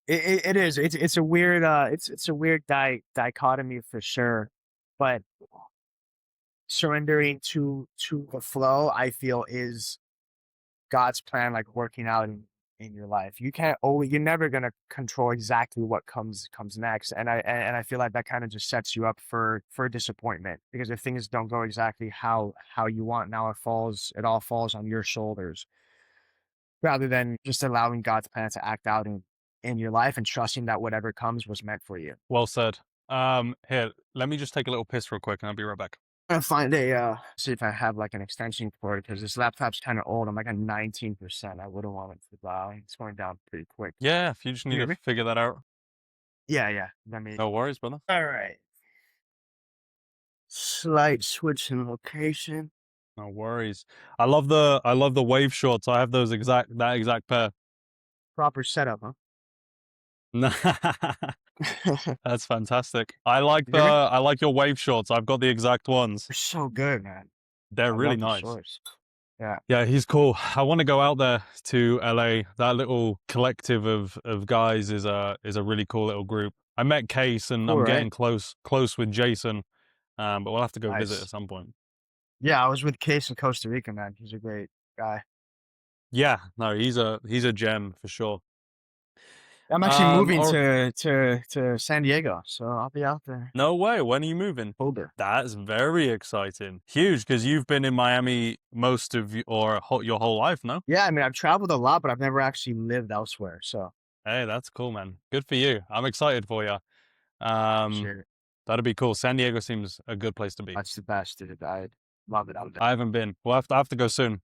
it is. It's a weird it's a weird dichotomy for sure. But surrendering to the flow, I feel, is God's plan, like working out in your life. You can't always, you're never gonna control exactly what comes next. And I feel like that kind of just sets you up for disappointment, because if things don't go exactly how you want, now it all falls on your shoulders, rather than just allowing God's plan to act out in your life and trusting that whatever comes was meant for you. Well said. Here, let me just take a little piss real quick and I'll be right back. I'm gonna find a see if I have like an extension cord because this laptop's kind of old. I'm like at 19%. I wouldn't want it to die. It's going down pretty quick. Yeah, if you just Can need you to hear me? figure that out. Yeah, yeah. Let me. No worries, brother. All right. Slight switch in location. No worries. I love the wave shorts. I have that exact pair. Proper setup, huh? That's fantastic. You hear me? I like your wave shorts. I've got the exact ones. They're so good, man. They're I really love the nice. shorts. Yeah. Yeah, he's cool. I want to go out there to LA. That little collective of guys is a really cool little group. I met Case and Cool, I'm right? getting close with Jason. But we'll have to go visit Nice. at some point. Yeah, I was with Case in Costa Rica, man. He's a great guy. Yeah, no, he's a gem for sure. I'm actually moving Or to San Diego, so I'll be out there no way. When are you moving? October. That's very exciting. Huge, because you've been in Miami most of your whole life, no? Yeah, I mean, I've traveled a lot, but I've never actually lived elsewhere. So Hey, that's cool, man. Good for you. I'm excited for you. Um, appreciate it. that'd be cool. San Diego seems a good place to be. That's the best, dude. I love it out there. I haven't been. I have to go soon.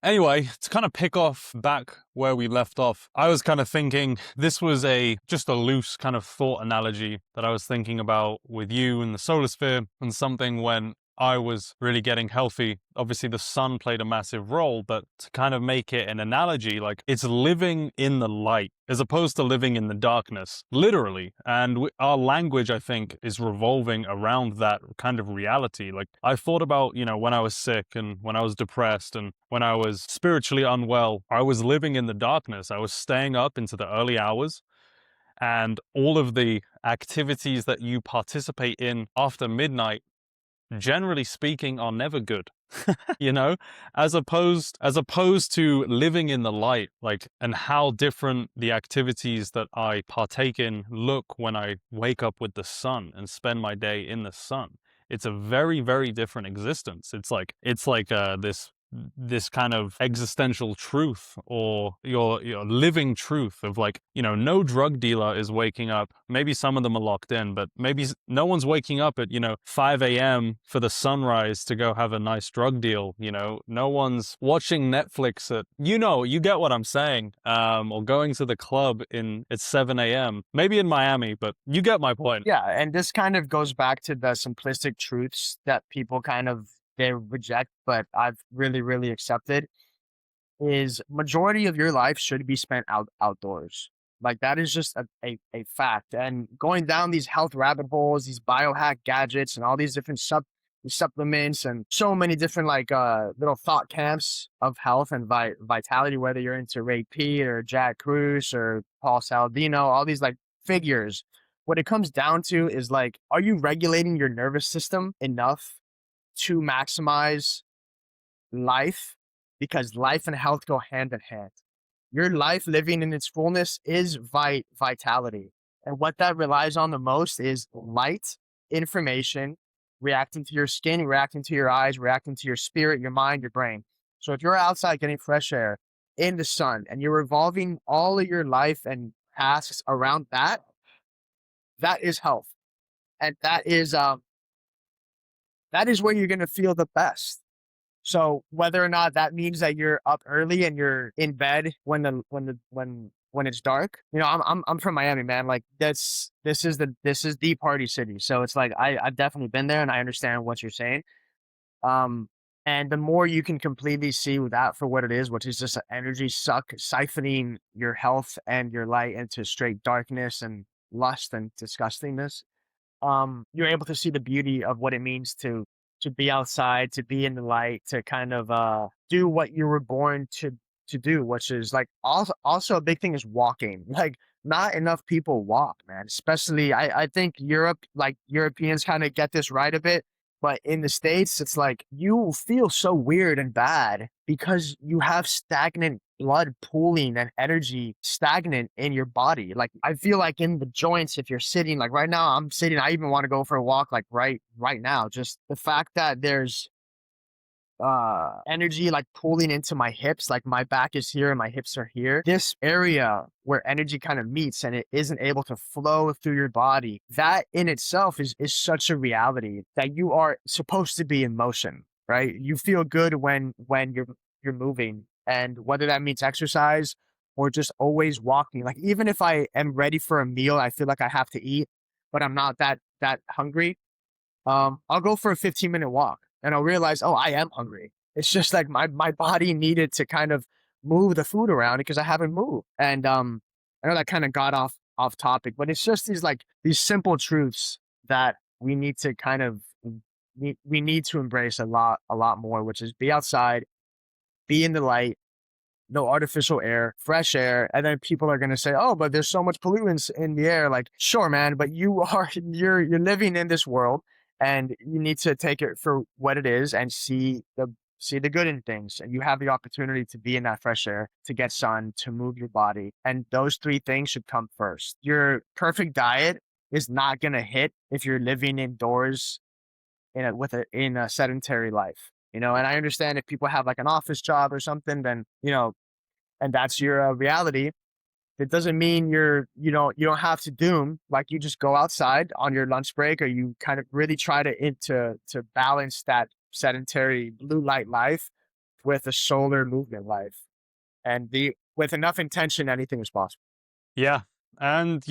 Anyway, to kind of pick off back where we left off, I was kind of thinking this was just a loose kind of thought analogy that I was thinking about with you and the solar sphere and something when I was really getting healthy. Obviously, the sun played a massive role, but to kind of make it an analogy, like it's living in the light as opposed to living in the darkness, literally. And our language, I think, is revolving around that kind of reality. Like I thought about, when I was sick and when I was depressed and when I was spiritually unwell, I was living in the darkness. I was staying up into the early hours. And all of the activities that you participate in after midnight, generally speaking, are never good. you know as opposed to living in the light, like, and how different the activities that I partake in look when I wake up with the sun and spend my day in the sun. It's a very, very different existence. It's like this kind of existential truth, or your living truth of, like, no drug dealer is waking up. Maybe some of them are locked in, but maybe no one's waking up at 5 a.m. for the sunrise to go have a nice drug deal. No one's watching Netflix you get what I'm saying, or going to the club at 7 a.m. Maybe in Miami, but you get my point. Yeah, and this kind of goes back to the simplistic truths that people kind of they reject, but I've really, really accepted. Is majority of your life should be spent outdoors. Like that is just a fact. And going down these health rabbit holes, these biohack gadgets, and all these different supplements, and so many different like little thought camps of health and vitality. Whether you're into Ray Peat or Jack Cruz or Paul Saladino, all these like figures. What it comes down to is like, are you regulating your nervous system enough to maximize life, because life and health go hand in hand. Your life living in its fullness is vitality. And what that relies on the most is light, information, reacting to your skin, reacting to your eyes, reacting to your spirit, your mind, your brain. So if you're outside getting fresh air in the sun and you're revolving all of your life and tasks around that, that is health. And that is where you're going to feel the best. So whether or not that means that you're up early and you're in bed when it's dark, I'm from Miami, man. Like this is the party city. So it's like I've definitely been there and I understand what you're saying. Um, and the more you can completely see that for what it is, which is just an energy suck, siphoning your health and your light into straight darkness and lust and disgustingness, you're able to see the beauty of what it means to be outside, to be in the light, to kind of do what you were born to do, which is like also a big thing is walking. Like not enough people walk, man. Especially I think Europe, like Europeans kind of get this right a bit. But in the States, it's like you feel so weird and bad because you have stagnant blood pooling and energy stagnant in your body. Like I feel like in the joints, if you're sitting, like right now, I'm sitting, I even want to go for a walk, like right now. Just the fact that there's energy like pulling into my hips, like my back is here and my hips are here. This area where energy kind of meets and it isn't able to flow through your body, that in itself is such a reality that you are supposed to be in motion, right? You feel good when you're moving, and whether that means exercise or just always walking. Like even if I am ready for a meal, I feel like I have to eat, but I'm not that hungry. I'll go for a 15-minute walk and I'll realize, oh, I am hungry. It's just like my body needed to kind of move the food around because I haven't moved. And I know that kind of got off topic, but it's just these simple truths that we need to kind of we need to embrace a lot more, which is be outside, be in the light, no artificial air, fresh air. And then people are going to say, oh, but there's so much pollutants in the air. Like, sure, man, but you're living in this world and you need to take it for what it is and see the good in things. And you have the opportunity to be in that fresh air, to get sun, to move your body. And those three things should come first. Your perfect diet is not going to hit if you're living indoors in a sedentary life. And I understand if people have like an office job or something, then, and that's your reality. It doesn't mean you don't have to doom. Like you just go outside on your lunch break, or you kind of really try to balance that sedentary blue light life with a solar movement life. And with enough intention, anything is possible. Yeah. And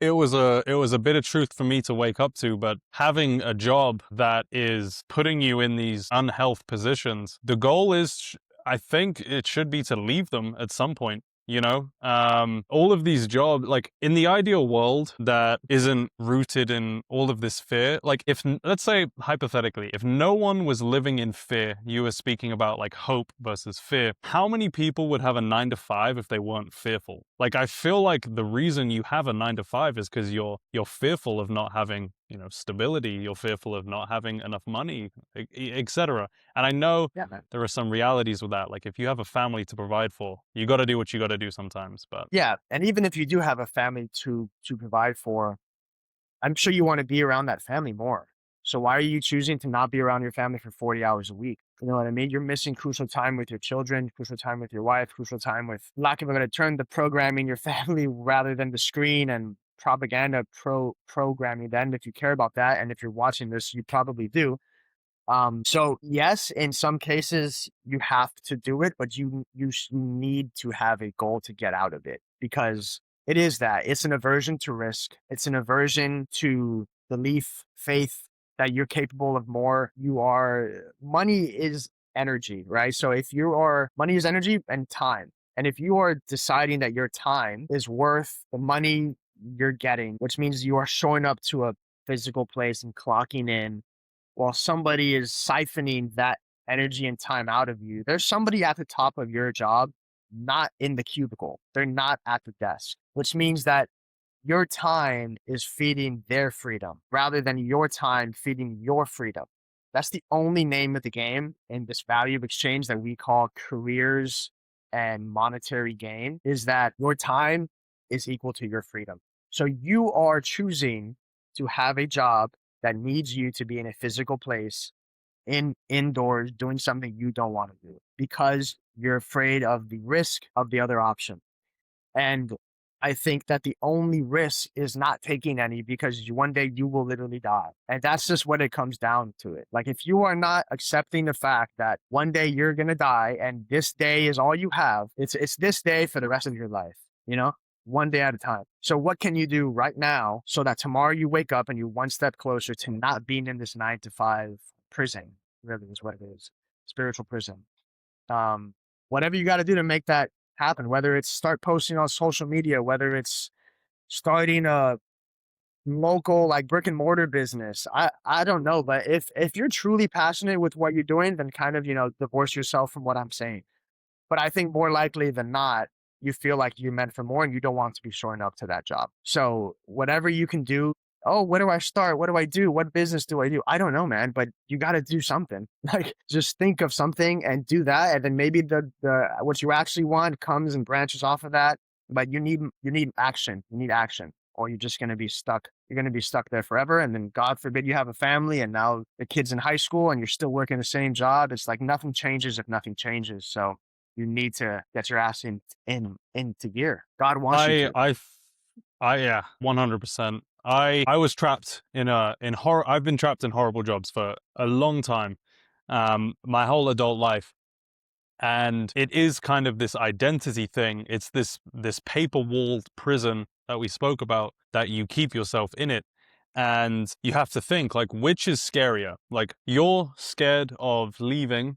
it was a bit of truth for me to wake up to, but having a job that is putting you in these unhealth positions, the goal is, I think it should be to leave them at some point. All of these jobs, like in the ideal world that isn't rooted in all of this fear, like if, let's say hypothetically, if no one was living in fear, you were speaking about like hope versus fear, how many people would have a 9 to 5 if they weren't fearful? Like, I feel like the reason you have a 9 to 5 is because you're fearful of not having, stability. You're fearful of not having enough money, etc. And I know Yeah, man. there are some realities with that. Like if you have a family to provide for, you got to do what you got to do sometimes. But Yeah. And even if you do have a family to provide for, I'm sure you want to be around that family more. So why are you choosing to not be around your family for 40 hours a week? You know what I mean? You're missing crucial time with your children, crucial time with your wife, crucial time with, lack of a better term, the programming your family rather than the screen and propaganda programming. Then if you care about that, and if you're watching this, you probably do. So yes, in some cases you have to do it, but you need to have a goal to get out of it, because it's an aversion to risk. It's an aversion to belief, faith that you're capable of more. Money is energy, right? So money is energy and time. And if you are deciding that your time is worth the money you're getting, which means you are showing up to a physical place and clocking in while somebody is siphoning that energy and time out of you, there's somebody at the top of your job, not in the cubicle. They're not at the desk, which means that your time is feeding their freedom rather than your time feeding your freedom. That's the only name of the game in this value of exchange that we call careers and monetary gain, is that your time is equal to your freedom. So you are choosing to have a job that needs you to be in a physical place, indoors, doing something you don't want to do because you're afraid of the risk of the other option. And I think that the only risk is not taking any, because one day you will literally die. And that's just what it comes down to it. Like if you are not accepting the fact that one day you're going to die and this day is all you have, it's this day for the rest of your life, one day at a time. So what can you do right now so that tomorrow you wake up and you're one step closer to not being in this 9 to 5 prison, really is what it is, spiritual prison. Whatever you got to do to make that happen, whether it's start posting on social media, whether it's starting a local like brick and mortar business. I don't know, but if you're truly passionate with what you're doing, then kind of, divorce yourself from what I'm saying. But I think more likely than not, you feel like you're meant for more and you don't want to be showing up to that job. So whatever you can do. Oh, where do I start? What do I do? What business do I do? I don't know, man, but you got to do something. Like just think of something and do that. And then maybe the what you actually want comes and branches off of that. But you need action. You need action. or you're just going to be stuck. You're going to be stuck there forever. And then God forbid you have a family and now the kid's in high school and you're still working the same job. It's like nothing changes if nothing changes. So you need to get your ass into gear. God wants you I to. I yeah, 100%. I was trapped in horror. I've been trapped in horrible jobs for a long time, my whole adult life, and it is kind of this identity thing. It's this paper walled prison that we spoke about, that you keep yourself in it, and you have to think like, which is scarier? Like, you're scared of leaving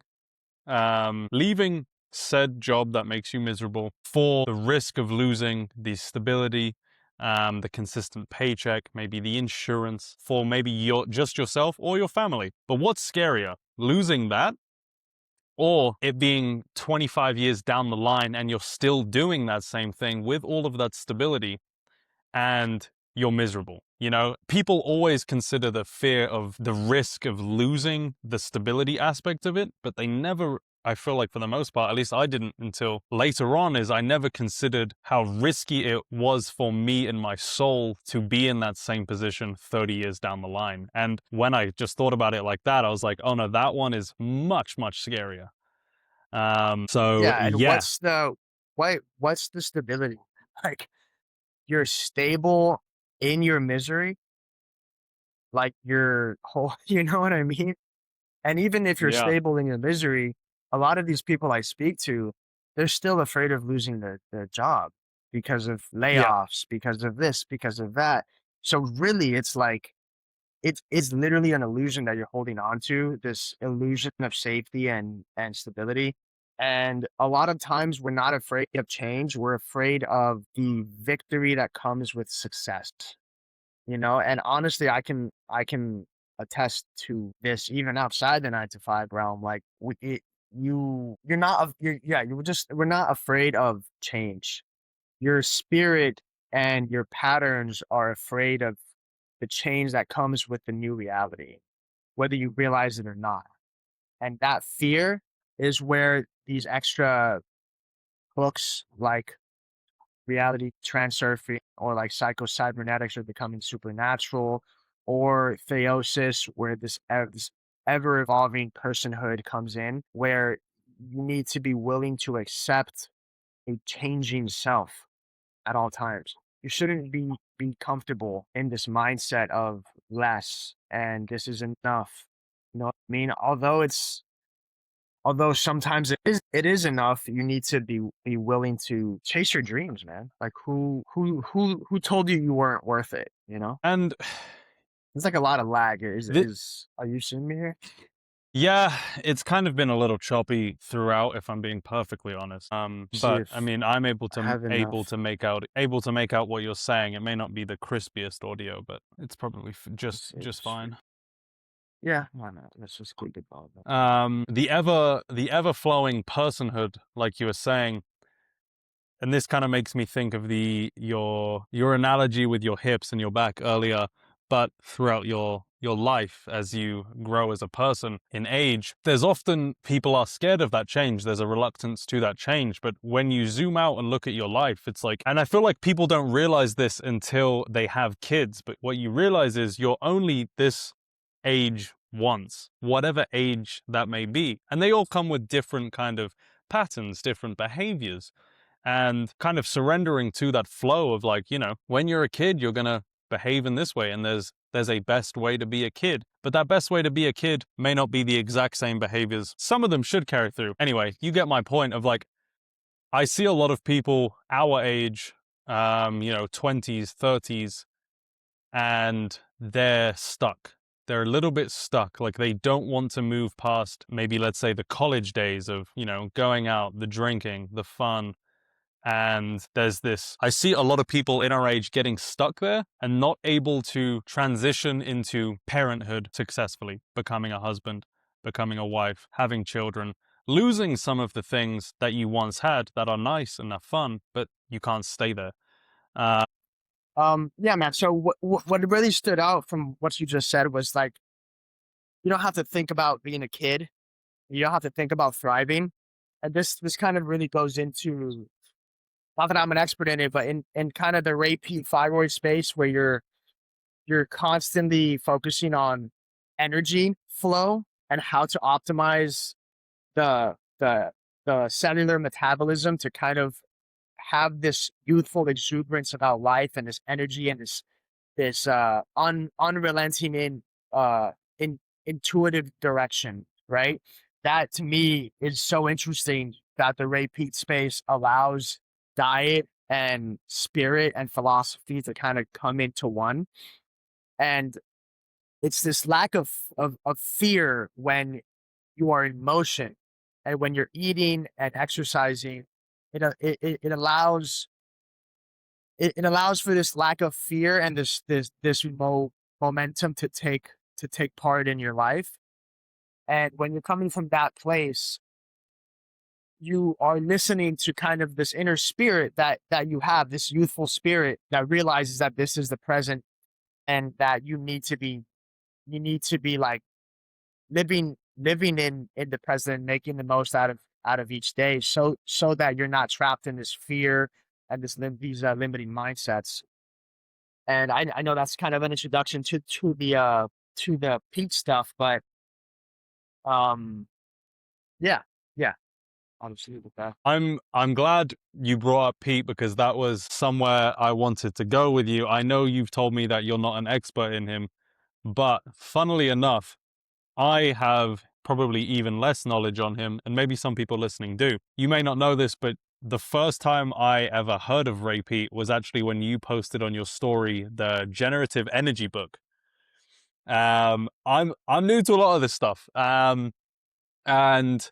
said job that makes you miserable for the risk of losing the stability, the consistent paycheck, maybe the insurance for maybe just yourself or your family. But what's scarier, losing that, or it being 25 years down the line and you're still doing that same thing with all of that stability and you're miserable? You know, people always consider the fear of the risk of losing the stability aspect of it, but they never, I feel like for the most part, at least I didn't until later on, is I never considered how risky it was for me and my soul to be in that same position 30 years down the line. And when I just thought about it like that, I was like, oh no, that one is much, much scarier. So Yeah. And yeah, what's the stability? Like you're stable in your misery, like your whole, you know what I mean? And even if you're yeah, stable in your misery, a lot of these people I speak to, they're still afraid of losing their job because of yeah. layoffs, because of this, because of that. So really, it's like it's literally an illusion that you're holding on to, this illusion of safety and stability. And a lot of times we're not afraid of change. We're afraid of the victory that comes with success. And honestly, I can attest to this even outside the 9 to 5 realm. Like you're not you're yeah you just we're not afraid of change. Your spirit and your patterns are afraid of the change that comes with the new reality, whether you realize it or not. And that fear is where these extra books like reality transurfing or like psycho-cybernetics are becoming supernatural, or theosis, where this ever evolving personhood comes in, where you need to be willing to accept a changing self at all times. You shouldn't be comfortable in this mindset of less and this is enough. You know what I mean? Although sometimes it is enough, you need to be willing to chase your dreams, man. Like who told you you weren't worth it? And There's like a lot of lag. Is th- is are you seeing me here? Yeah, it's kind of been a little choppy throughout, if I'm being perfectly honest. See But I if mean, I'm I have enough. able to make out what you're saying. It may not be the crispiest audio, but it's probably Let's see, just fine. yeah, why not? Let's just keep it going. The ever flowing personhood, like you were saying, and this kind of makes me think of your analogy with your hips and your back earlier, but throughout your life as you grow as a person in age, there's often people are scared of that change. There's a reluctance to that change. But when you zoom out and look at your life, it's like, and I feel like people don't realize this until they have kids, but what you realize is you're only this age once, whatever age that may be. And they all come with different kind of patterns, different behaviors, and kind of surrendering to that flow of like, when you're a kid, you're going to behave in this way, and there's a best way to be a kid, but that best way to be a kid may not be the exact same behaviors. Some of them should carry through. Anyway, you get my point of like, I see a lot of people our age, 20s, 30s, and they're stuck. They're a little bit stuck. Like, they don't want to move past maybe, let's say, the college days of, going out, the drinking, the fun. And there's this, I see a lot of people in our age getting stuck there and not able to transition into parenthood successfully, becoming a husband, becoming a wife, having children, losing some of the things that you once had that are nice and are fun, but you can't stay there. Uh, Yeah, man. So what really stood out from what you just said was like you don't have to think about being a kid. You don't have to think about thriving. And this kind of really goes into not that I'm an expert in it, but in kind of the Ray Peat thyroid space where you're constantly focusing on energy flow and how to optimize the the the cellular metabolism to kind of have this youthful exuberance about life and this energy and this unrelenting uh in intuitive direction, right? That to me is so interesting that the Ray Peat space allows diet and spirit and philosophy to kind of come into one. And it's this lack of fear when you are in motion and when you're eating and exercising. It allows it allows for this lack of fear and this momentum to take part in your life. And when you're coming from that place, you are listening to kind of this inner spirit that you have, this youthful spirit that realizes that this is the present and that you need to be like living in the present, making the most out of each day, so that you're not trapped in this fear and these limiting mindsets. And I know that's kind of an introduction to the Peat stuff, but um yeah, yeah, I'll just leave it with that. I'm glad you brought up Pete because that was somewhere I wanted to go with you. I know you've told me that you're not an expert in him, but funnily enough, I have probably even less knowledge on him, and maybe some people listening do. You may not know this, but the first time I ever heard of Ray Peat was actually when you posted on your story the Generative Energy book. I'm new to a lot of this stuff. And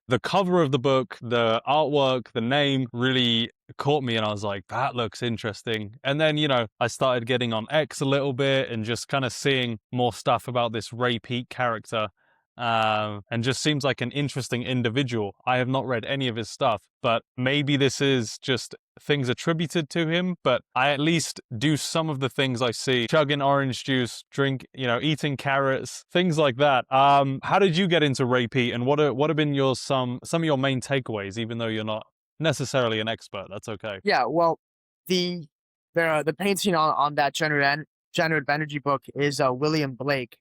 the cover of the book, the artwork, the name really caught me, and I was like, that looks interesting. And then, I started getting on X a little bit and just kind of seeing more stuff about this Ray Peat character. And just seems like an interesting individual. I have not read any of his stuff, but maybe this is just things attributed to him, but I at least do some of the things I see: chugging orange juice, eating carrots, things like that. How did you get into Ray Peat, and what have been some of your main takeaways, even though you're not necessarily an expert? That's okay. Yeah, well, the the painting on that generative energy book is William Blake,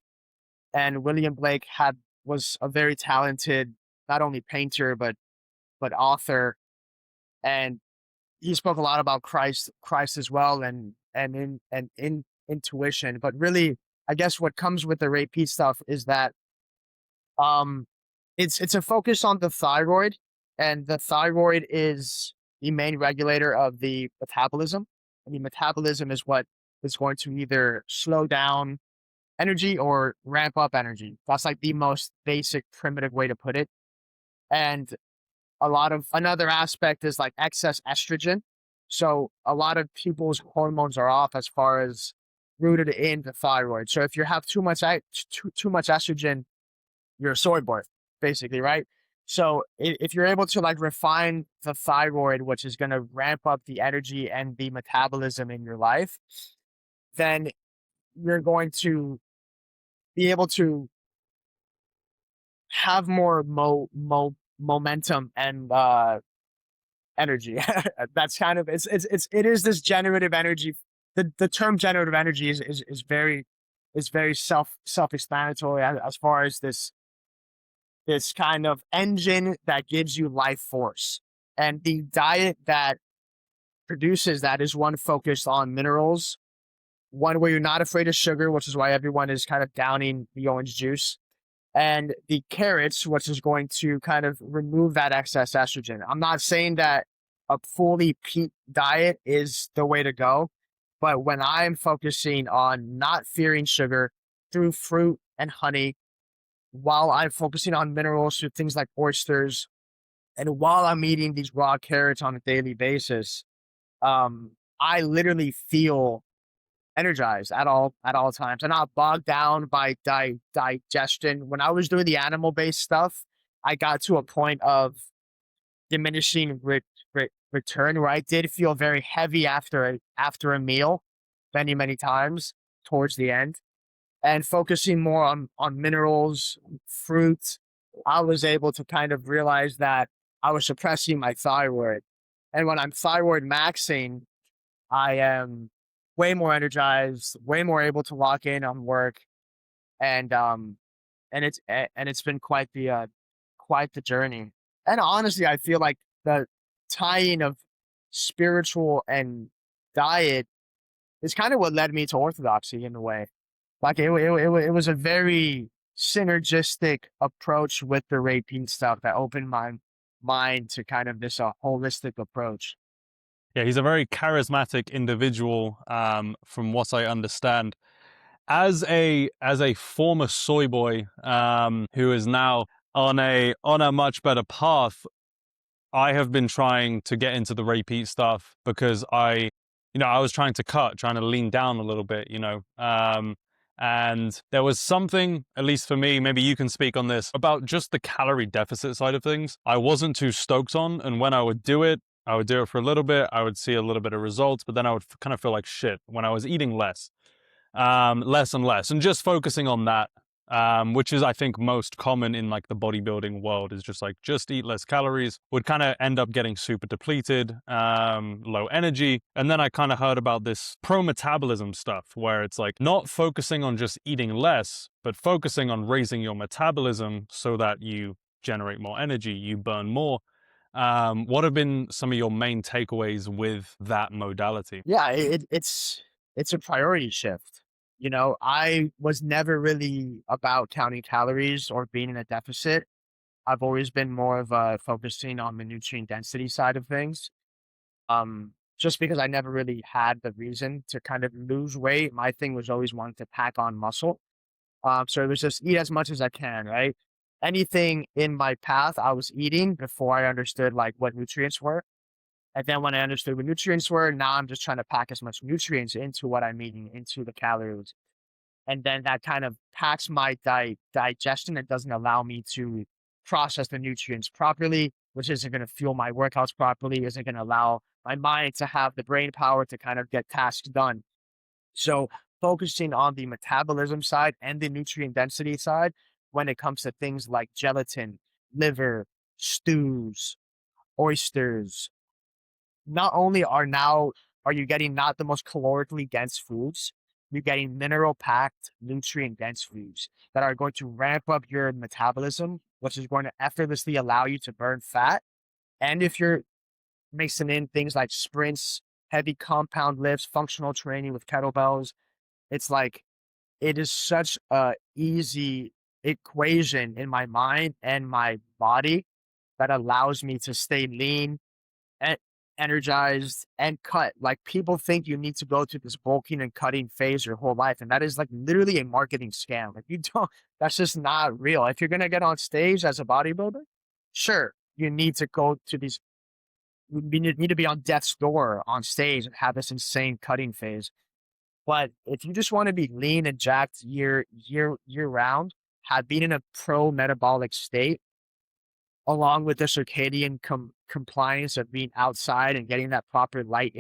and William Blake was a very talented not only painter but author, and he spoke a lot about Christ as well, and in intuition. But really, I guess what comes with the Ray Peat stuff is that um it's a focus on the thyroid, and the thyroid is the main regulator of the metabolism. And the metabolism is what is going to either slow down energy or ramp up energy. That's like the most basic primitive way to put it. And a lot of another aspect is like excess estrogen. So a lot of people's hormones are off as far as rooted in the thyroid. So if you have too much estrogen, you're a soy boy, basically, right? So if you're able to like refine the thyroid, which is going to ramp up the energy and the metabolism in your life, then you're going to be able to have more momentum and energy. That's kind of it is this generative energy. The term generative energy is very self-explanatory as far as this kind of engine that gives you life force. And the diet that produces that is one focused on minerals, one where you're not afraid of sugar, which is why everyone is kind of downing the orange juice, and the carrots, which is going to kind of remove that excess estrogen. I'm not saying that a fully peat diet is the way to go, but when I'm focusing on not fearing sugar through fruit and honey, while I'm focusing on minerals through things like oysters, and while I'm eating these raw carrots on a daily basis, I literally feel energized at all times. I'm not bogged down by digestion. When I was doing the animal based stuff, I got to a point of diminishing return where I did feel very heavy after a meal, many times towards the end, and focusing more on minerals, fruit. I was able to kind of realize that I was suppressing my thyroid, And when I'm thyroid maxing, I am way more energized, way more able to lock in on work, and it's been quite the journey. And honestly, I feel like the tying of spiritual and diet is kind of what led me to orthodoxy in a way. Like it was a very synergistic approach with the Peat stuff that opened my mind to kind of this holistic approach. Yeah, he's a very charismatic individual, from what I understand. As a former soy boy, who is now on a much better path, I have been trying to get into the repeat stuff because I was trying to trying to lean down a little bit, and there was something, at least for me, maybe you can speak on this, about just the calorie deficit side of things. I wasn't too stoked on, and when I would do it for a little bit, I would see a little bit of results, but then I would kind of feel like shit when I was eating less and less, and just focusing on that, which is, I think, most common in like the bodybuilding world, is just eat less calories, would kind of end up getting super depleted, low energy. And then I kind of heard about this pro-metabolism stuff where it's like not focusing on just eating less, but focusing on raising your metabolism so that you generate more energy, you burn more. What have been some of your main takeaways with that modality? Yeah, it's a priority shift. You know, I was never really about counting calories or being in a deficit. I've always been more of focusing on the nutrient density side of things. Just because I never really had the reason to kind of lose weight. My thing was always wanting to pack on muscle. So it was just eat as much as I can, right? Anything in my path I was eating before I understood like what nutrients were. And then when I understood what nutrients were, now I'm just trying to pack as much nutrients into what I'm eating, into the calories. And then that kind of packs my digestion. It doesn't allow me to process the nutrients properly, which isn't going to fuel my workouts properly, isn't going to allow my mind to have the brain power to kind of get tasks done. So focusing on the metabolism side and the nutrient density side when it comes to things like gelatin, liver, stews, oysters, not only are you getting not the most calorically dense foods, you're getting mineral packed, nutrient dense foods that are going to ramp up your metabolism, which is going to effortlessly allow you to burn fat. And if you're mixing in things like sprints, heavy compound lifts, functional training with kettlebells, it's like it is such a easy equation in my mind and my body that allows me to stay lean and energized and cut. Like people think you need to go through this bulking and cutting phase your whole life. And that is like literally a marketing scam. Like you don't, that's just not real. If you're going to get on stage as a bodybuilder, sure, you need to go to these, you need to be on death's door on stage and have this insane cutting phase. But if you just want to be lean and jacked year round, have been in a pro metabolic state, along with the circadian compliance of being outside and getting that proper light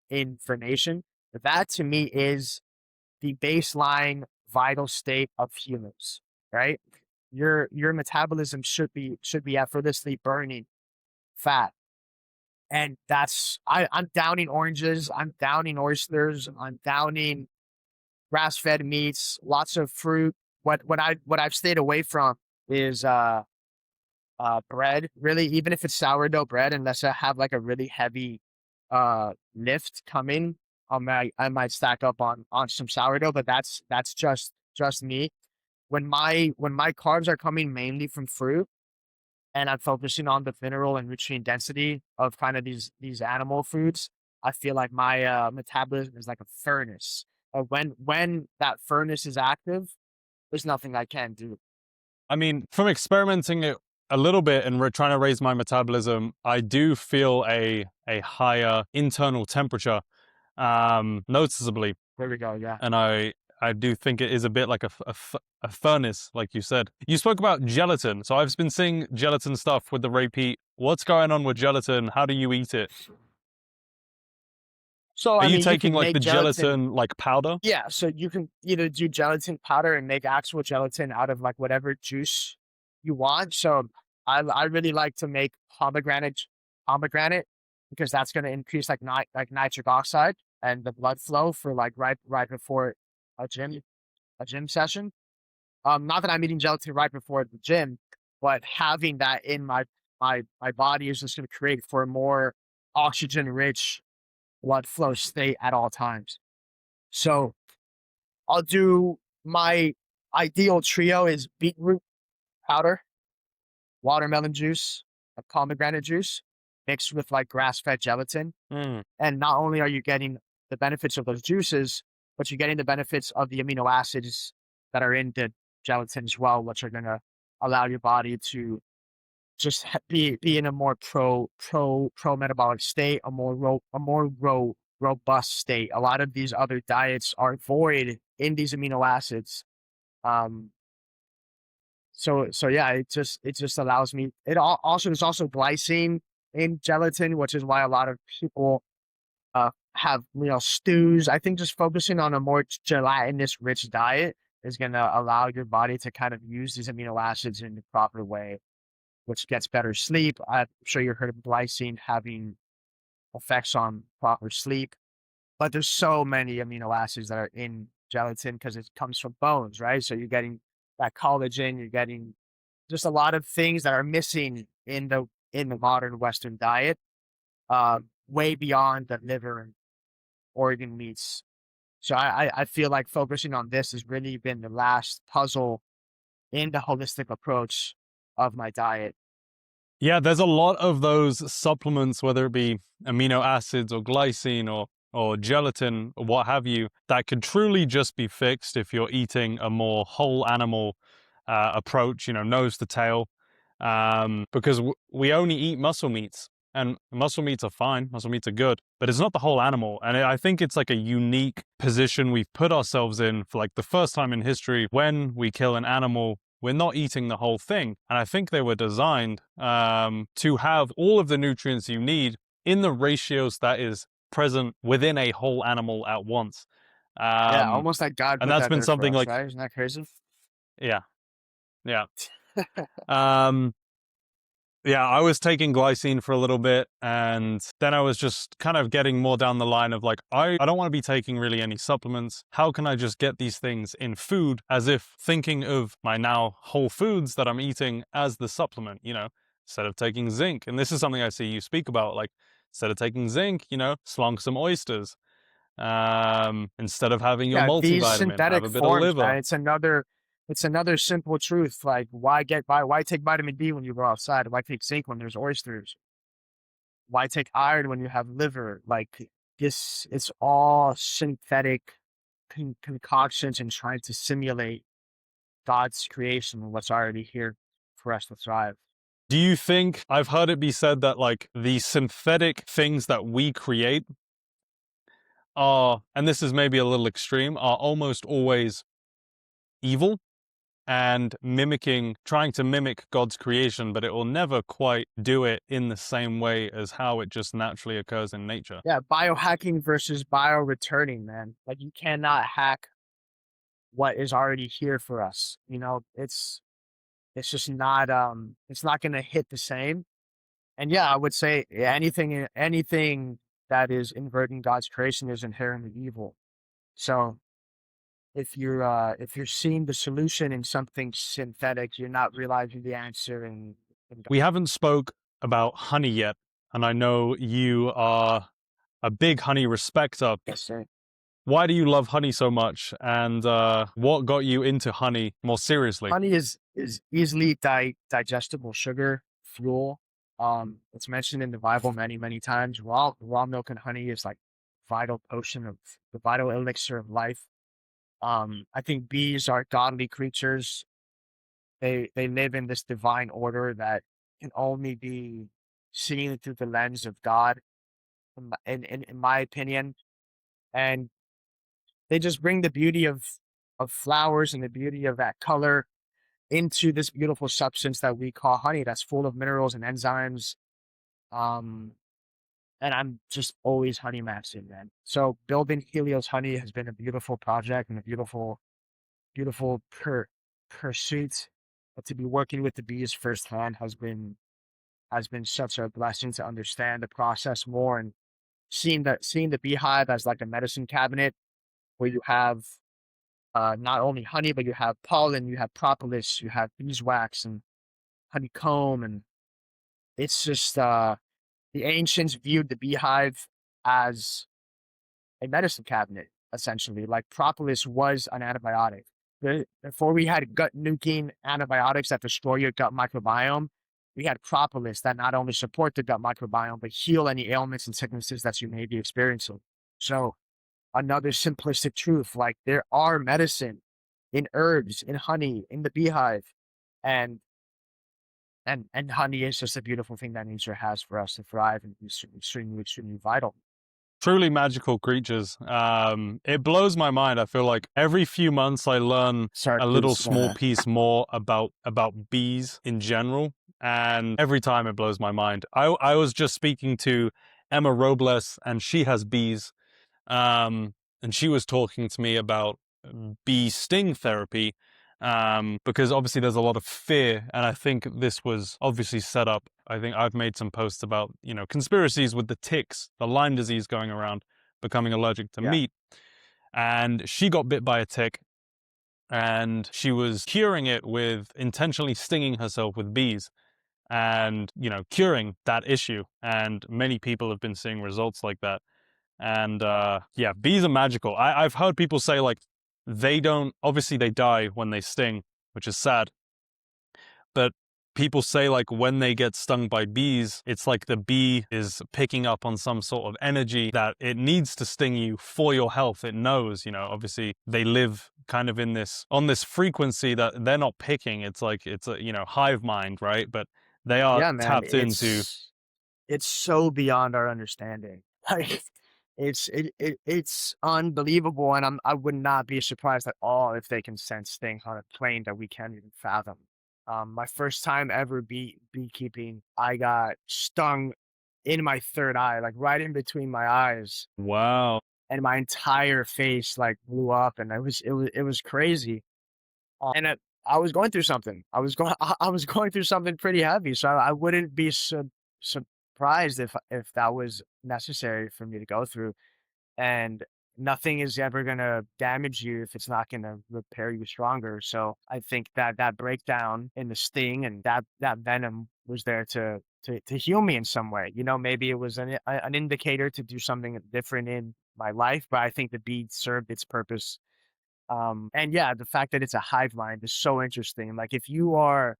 information, that to me is the baseline vital state of humans, right? Your metabolism should be effortlessly burning fat. And I'm downing oranges, I'm downing oysters, I'm downing grass-fed meats, lots of fruit. What I've stayed away from is bread, really, even if it's sourdough bread, unless I have like a really heavy lift coming, I might stack up on some sourdough, but that's just me. When my carbs are coming mainly from fruit and I'm focusing on the mineral and nutrient density of kind of these animal foods, I feel like my metabolism is like a furnace. When that furnace is active, there's nothing I can do. I mean, from experimenting it a little bit and trying to raise my metabolism, I do feel a higher internal temperature, noticeably, There we go. Yeah. and I do think it is a bit like a furnace, like you said. You spoke about gelatin, so I've been seeing gelatin stuff with the repeat. What's going on with gelatin? How do you eat it? So Are I you mean, you taking can like make the gelatin. gelatin like powder? Yeah, so you can either do gelatin powder and make actual gelatin out of like whatever juice you want. So I really like to make pomegranate. because that's going to increase like nitric oxide and the blood flow for like right before a gym session. Not that I'm eating gelatin right before the gym, but having that in my body is just going to create for a more oxygen rich blood flow state at all times. So I'll do my ideal trio is beetroot powder, watermelon juice, a pomegranate juice mixed with like grass-fed gelatin. Mm. And not only are you getting the benefits of those juices, but you're getting the benefits of the amino acids that are in the gelatin as well, which are going to allow your body to just be in a more pro metabolic state, a more robust state. A lot of these other diets are void in these amino acids. Um, so yeah, it just allows me. Also there's also glycine in gelatin, which is why a lot of people have stews. I think just focusing on a more gelatinous rich diet is going to allow your body to kind of use these amino acids in the proper way, which gets better sleep. I'm sure you heard of glycine having effects on proper sleep, but there's so many amino acids that are in gelatin because it comes from bones, right? So you're getting that collagen, you're getting just a lot of things that are missing in the modern Western diet, way beyond the liver and organ meats. So I feel like focusing on this has really been the last puzzle in the holistic approach of my diet. Yeah, there's a lot of those supplements, whether it be amino acids or glycine or gelatin or what have you, that could truly just be fixed if you're eating a more whole animal approach, nose to tail, because we only eat muscle meats. And muscle meats are fine, muscle meats are good, but it's not the whole animal. And I think it's like a unique position we've put ourselves in for like the first time in history. When we kill an animal, we're not eating the whole thing. And I think they were designed to have all of the nutrients you need in the ratios that is present within a whole animal at once. Yeah, Um, almost like God and put that's that been there for something us, like, right? Isn't that crazy? yeah, yeah. Um, Yeah, I was taking glycine for a little bit, and then I was just kind of getting more down the line of like, I don't want to be taking really any supplements. How can I just get these things in food, as if thinking of my now whole foods that I'm eating as the supplement, instead of taking zinc. And this is something I see you speak about, like, instead of taking zinc, slunk some oysters. Instead of having your Yeah, these multivitamin, have synthetic a bit of forms, man. liver. It's another simple truth. Like, why take vitamin D when you go outside? Why take zinc when there's oysters? Why take iron when you have liver? Like this, it's all synthetic concoctions and trying to simulate God's creation and what's already here for us to thrive. Do you think, I've heard it be said that like the synthetic things that we create are, and this is maybe a little extreme, are almost always evil and trying to mimic God's creation, but it will never quite do it in the same way as how it just naturally occurs in nature. Yeah, biohacking versus bio-returning, man. Like you cannot hack what is already here for us. It's just not it's not gonna hit the same. And yeah, I would say anything that is inverting God's creation is inherently evil. So if you're seeing the solution in something synthetic, you're not realizing the answer in God. We haven't spoke about honey yet, and I know you are a big honey respecter. Yes, sir. Why do you love honey so much, and what got you into honey more seriously? Honey is easily digestible sugar, fuel. It's mentioned in the Bible many times. Raw milk and honey is like vital potion of the vital elixir of life. I think bees are godly creatures. They live in this divine order that can only be seen through the lens of God, in my opinion. And they just bring the beauty of flowers and the beauty of that color into this beautiful substance that we call honey that's full of minerals and enzymes. Um, and I'm just always honey maxing, man. So building Helios Honey has been a beautiful project and a beautiful pursuit. But to be working with the bees firsthand has been has been such a blessing to understand the process more, and seeing the beehive as like a medicine cabinet where you have not only honey, but you have pollen, you have propolis, you have beeswax and honeycomb, and it's just the ancients viewed the beehive as a medicine cabinet, essentially. Like propolis was an antibiotic. Before we had gut nuking antibiotics that destroy your gut microbiome, we had propolis that not only support the gut microbiome, but heal any ailments and sicknesses that you may be experiencing. So another simplistic truth, like there are medicine in herbs, in honey, in the beehive, and and honey is just a beautiful thing that nature has for us to thrive and be extremely vital. Truly magical creatures. It blows my mind. I feel like every few months I learn Sorry, a little please. small piece more about bees in general, and every time it blows my mind. I was just speaking to Emma Robles, and she has bees, and she was talking to me about bee sting therapy, because obviously there's a lot of fear, and I think this was obviously set up. I think I've made some posts about, conspiracies with the ticks, the Lyme disease going around, becoming allergic to Yeah, meat, and she got bit by a tick, and she was curing it with intentionally stinging herself with bees, and curing that issue, and many people have been seeing results like that. And yeah, bees are magical. I've heard people say like they don't, obviously they die when they sting, which is sad. But people say like when they get stung by bees, it's like the bee is picking up on some sort of energy that it needs to sting you for your health. It knows, obviously they live kind of on this frequency that they're not picking. It's like it's a, hive mind, right? But they are yeah, man. tapped into. It's so beyond our understanding. Like it's unbelievable, and I would not be surprised at all if they can sense things on a plane that we can't even fathom. My first time ever beekeeping, I got stung in my third eye, like right in between my eyes, Wow. and my entire face like blew up, and it was crazy. And I was going through something. I was going through something pretty heavy, so I wouldn't be surprised if that was necessary for me to go through. And nothing is ever gonna damage you if it's not gonna repair you stronger. So I think that that breakdown in the sting and that venom was there to heal me in some way. Maybe it was an indicator to do something different in my life, but I think the bead served its purpose. And yeah, the fact that it's a hive mind is so interesting. Like if you are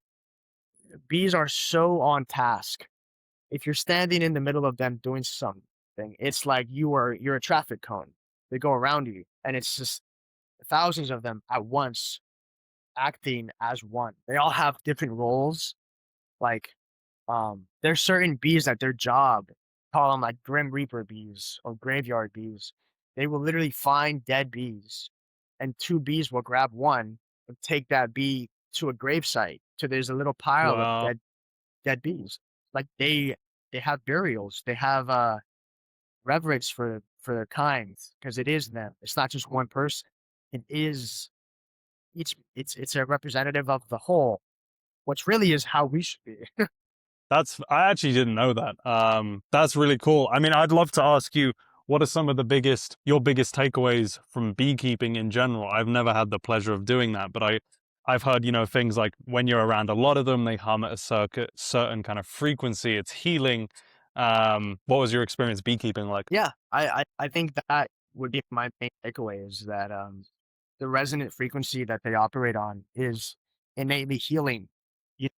bees are so on task. If you're standing in the middle of them doing something, it's like you're a traffic cone. They go around you, and it's just thousands of them at once acting as one. They all have different roles. Like there's certain bees that their job, call them like Grim Reaper bees or graveyard bees. They will literally find dead bees, and two bees will grab one and take that bee to a gravesite. So there's a little pile of Wow. dead bees. Like they have burials. They have reverence for their kind because it is them. It's not just one person. It is it's a representative of the whole, which really is how we should be. I actually didn't know that. That's really cool. I mean, I'd love to ask you, what are some of your biggest takeaways from beekeeping in general? I've never had the pleasure of doing that, but I've heard, things like when you're around a lot of them, they hum at a certain kind of frequency. It's healing. What was your experience beekeeping like? Yeah, I think that would be my main takeaway is that the resonant frequency that they operate on is innately healing. You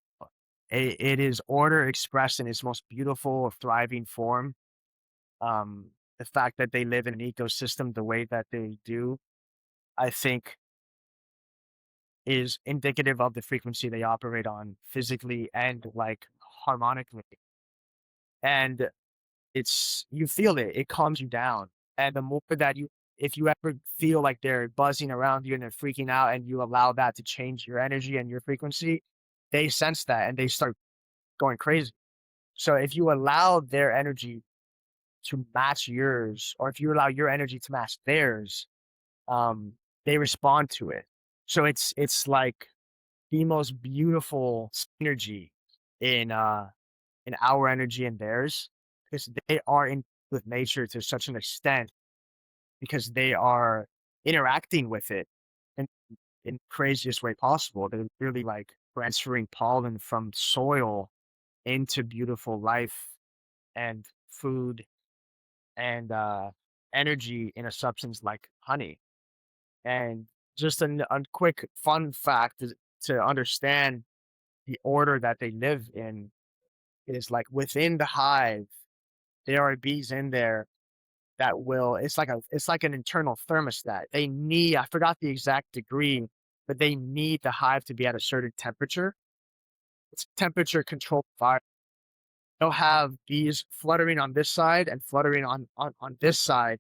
it is order expressed in its most beautiful, thriving form. The fact that they live in an ecosystem the way that they do, I think, is indicative of the frequency they operate on physically and like harmonically. And it's you feel it, it calms you down. And the more that if you ever feel like they're buzzing around you and they're freaking out and you allow that to change your energy and your frequency, they sense that and they start going crazy. So if you allow their energy to match yours, or if you allow your energy to match theirs, um, they respond to it. So it's like the most beautiful synergy in in our energy and theirs, because they are in with nature to such an extent, because they are interacting with it in craziest way possible. They're really like transferring pollen from soil into beautiful life and food and energy in a substance like honey. And just a quick fun fact is to understand the order that they live in is like within the hive, there are bees in there that will it's like an internal thermostat. They need, I forgot the exact degree, but they need the hive to be at a certain temperature. It's temperature controlled fire. They'll have bees fluttering on this side and fluttering on this side,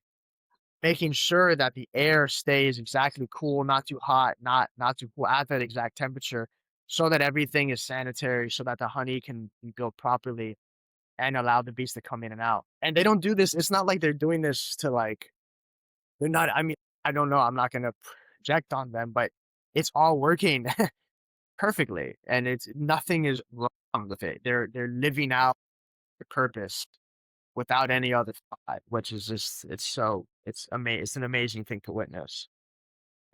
making sure that the air stays exactly cool, not too hot, not too cool, at that exact temperature, so that everything is sanitary, so that the honey can be built properly and allow the bees to come in and out. And they don't do this. It's not like they're doing this to like they're not. I mean, I don't know. I'm not gonna project on them, but it's all working perfectly, and it's nothing is wrong with it. They're living out the purpose without any other thought, which is just it's an amazing thing to witness.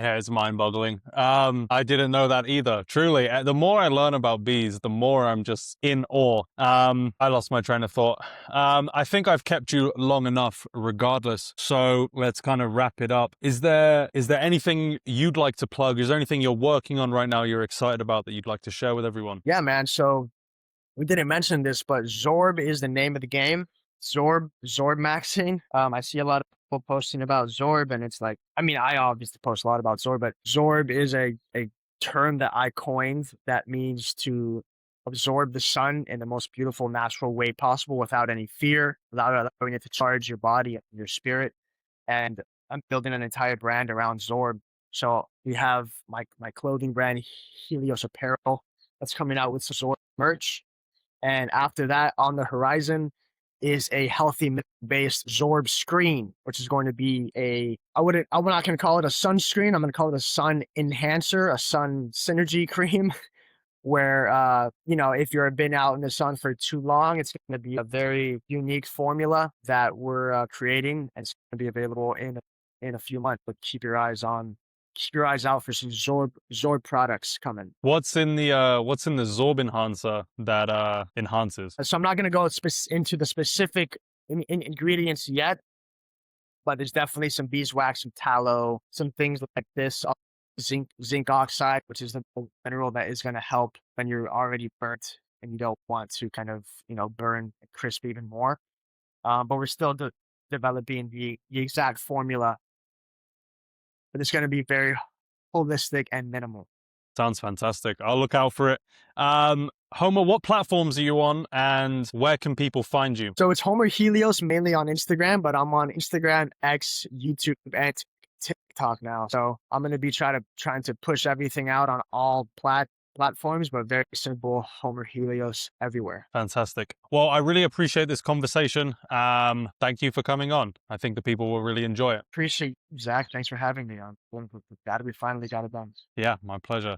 Yeah, it's mind-boggling. I didn't know that either. Truly, the more I learn about bees, the more I'm just in awe. I lost my train of thought. I think I've kept you long enough, regardless. So let's kind of wrap it up. Is there anything you'd like to plug? Is there anything you're working on right now you're excited about that you'd like to share with everyone? Yeah, man. So we didn't mention this, but Zorb is the name of the game. Zorb maxing. I see a lot of people posting about Zorb, and it's like, I mean, I obviously post a lot about Zorb, but Zorb is a term that I coined that means to absorb the sun in the most beautiful, natural way possible without any fear, without allowing it to charge your body and your spirit. And I'm building an entire brand around Zorb. So we have my clothing brand, Helios Apparel, that's coming out with some Zorb merch. And after that, on the horizon is a healthy based Zorb screen, which is going to be I'm not going to call it a sunscreen. I'm going to call it a sun enhancer, a sun synergy cream, where, if you've been out in the sun for too long, it's going to be a very unique formula that we're creating. And it's going to be available in a few months, but keep your eyes out for some Zorb products coming. What's in the Zorb enhancer that enhances? So I'm not going to go into the specific ingredients yet, but there's definitely some beeswax, some tallow, some things like this. Zinc oxide, which is the mineral that is going to help when you're already burnt and you don't want to kind of burn and crisp even more. But we're still developing the exact formula, but it's going to be very holistic and minimal. Sounds fantastic. I'll look out for it. Homer, what platforms are you on and where can people find you? So it's Homer Helios mainly on Instagram, but I'm on Instagram, X, YouTube, and TikTok now. So I'm going to be trying to push everything out on all platforms, but very simple, Homer Helios everywhere. Fantastic. Well, I really appreciate this conversation. Thank you for coming on. I think the people will really enjoy it. Appreciate you, Zach. Thanks for having me on. Glad we finally got it done. Yeah, my pleasure.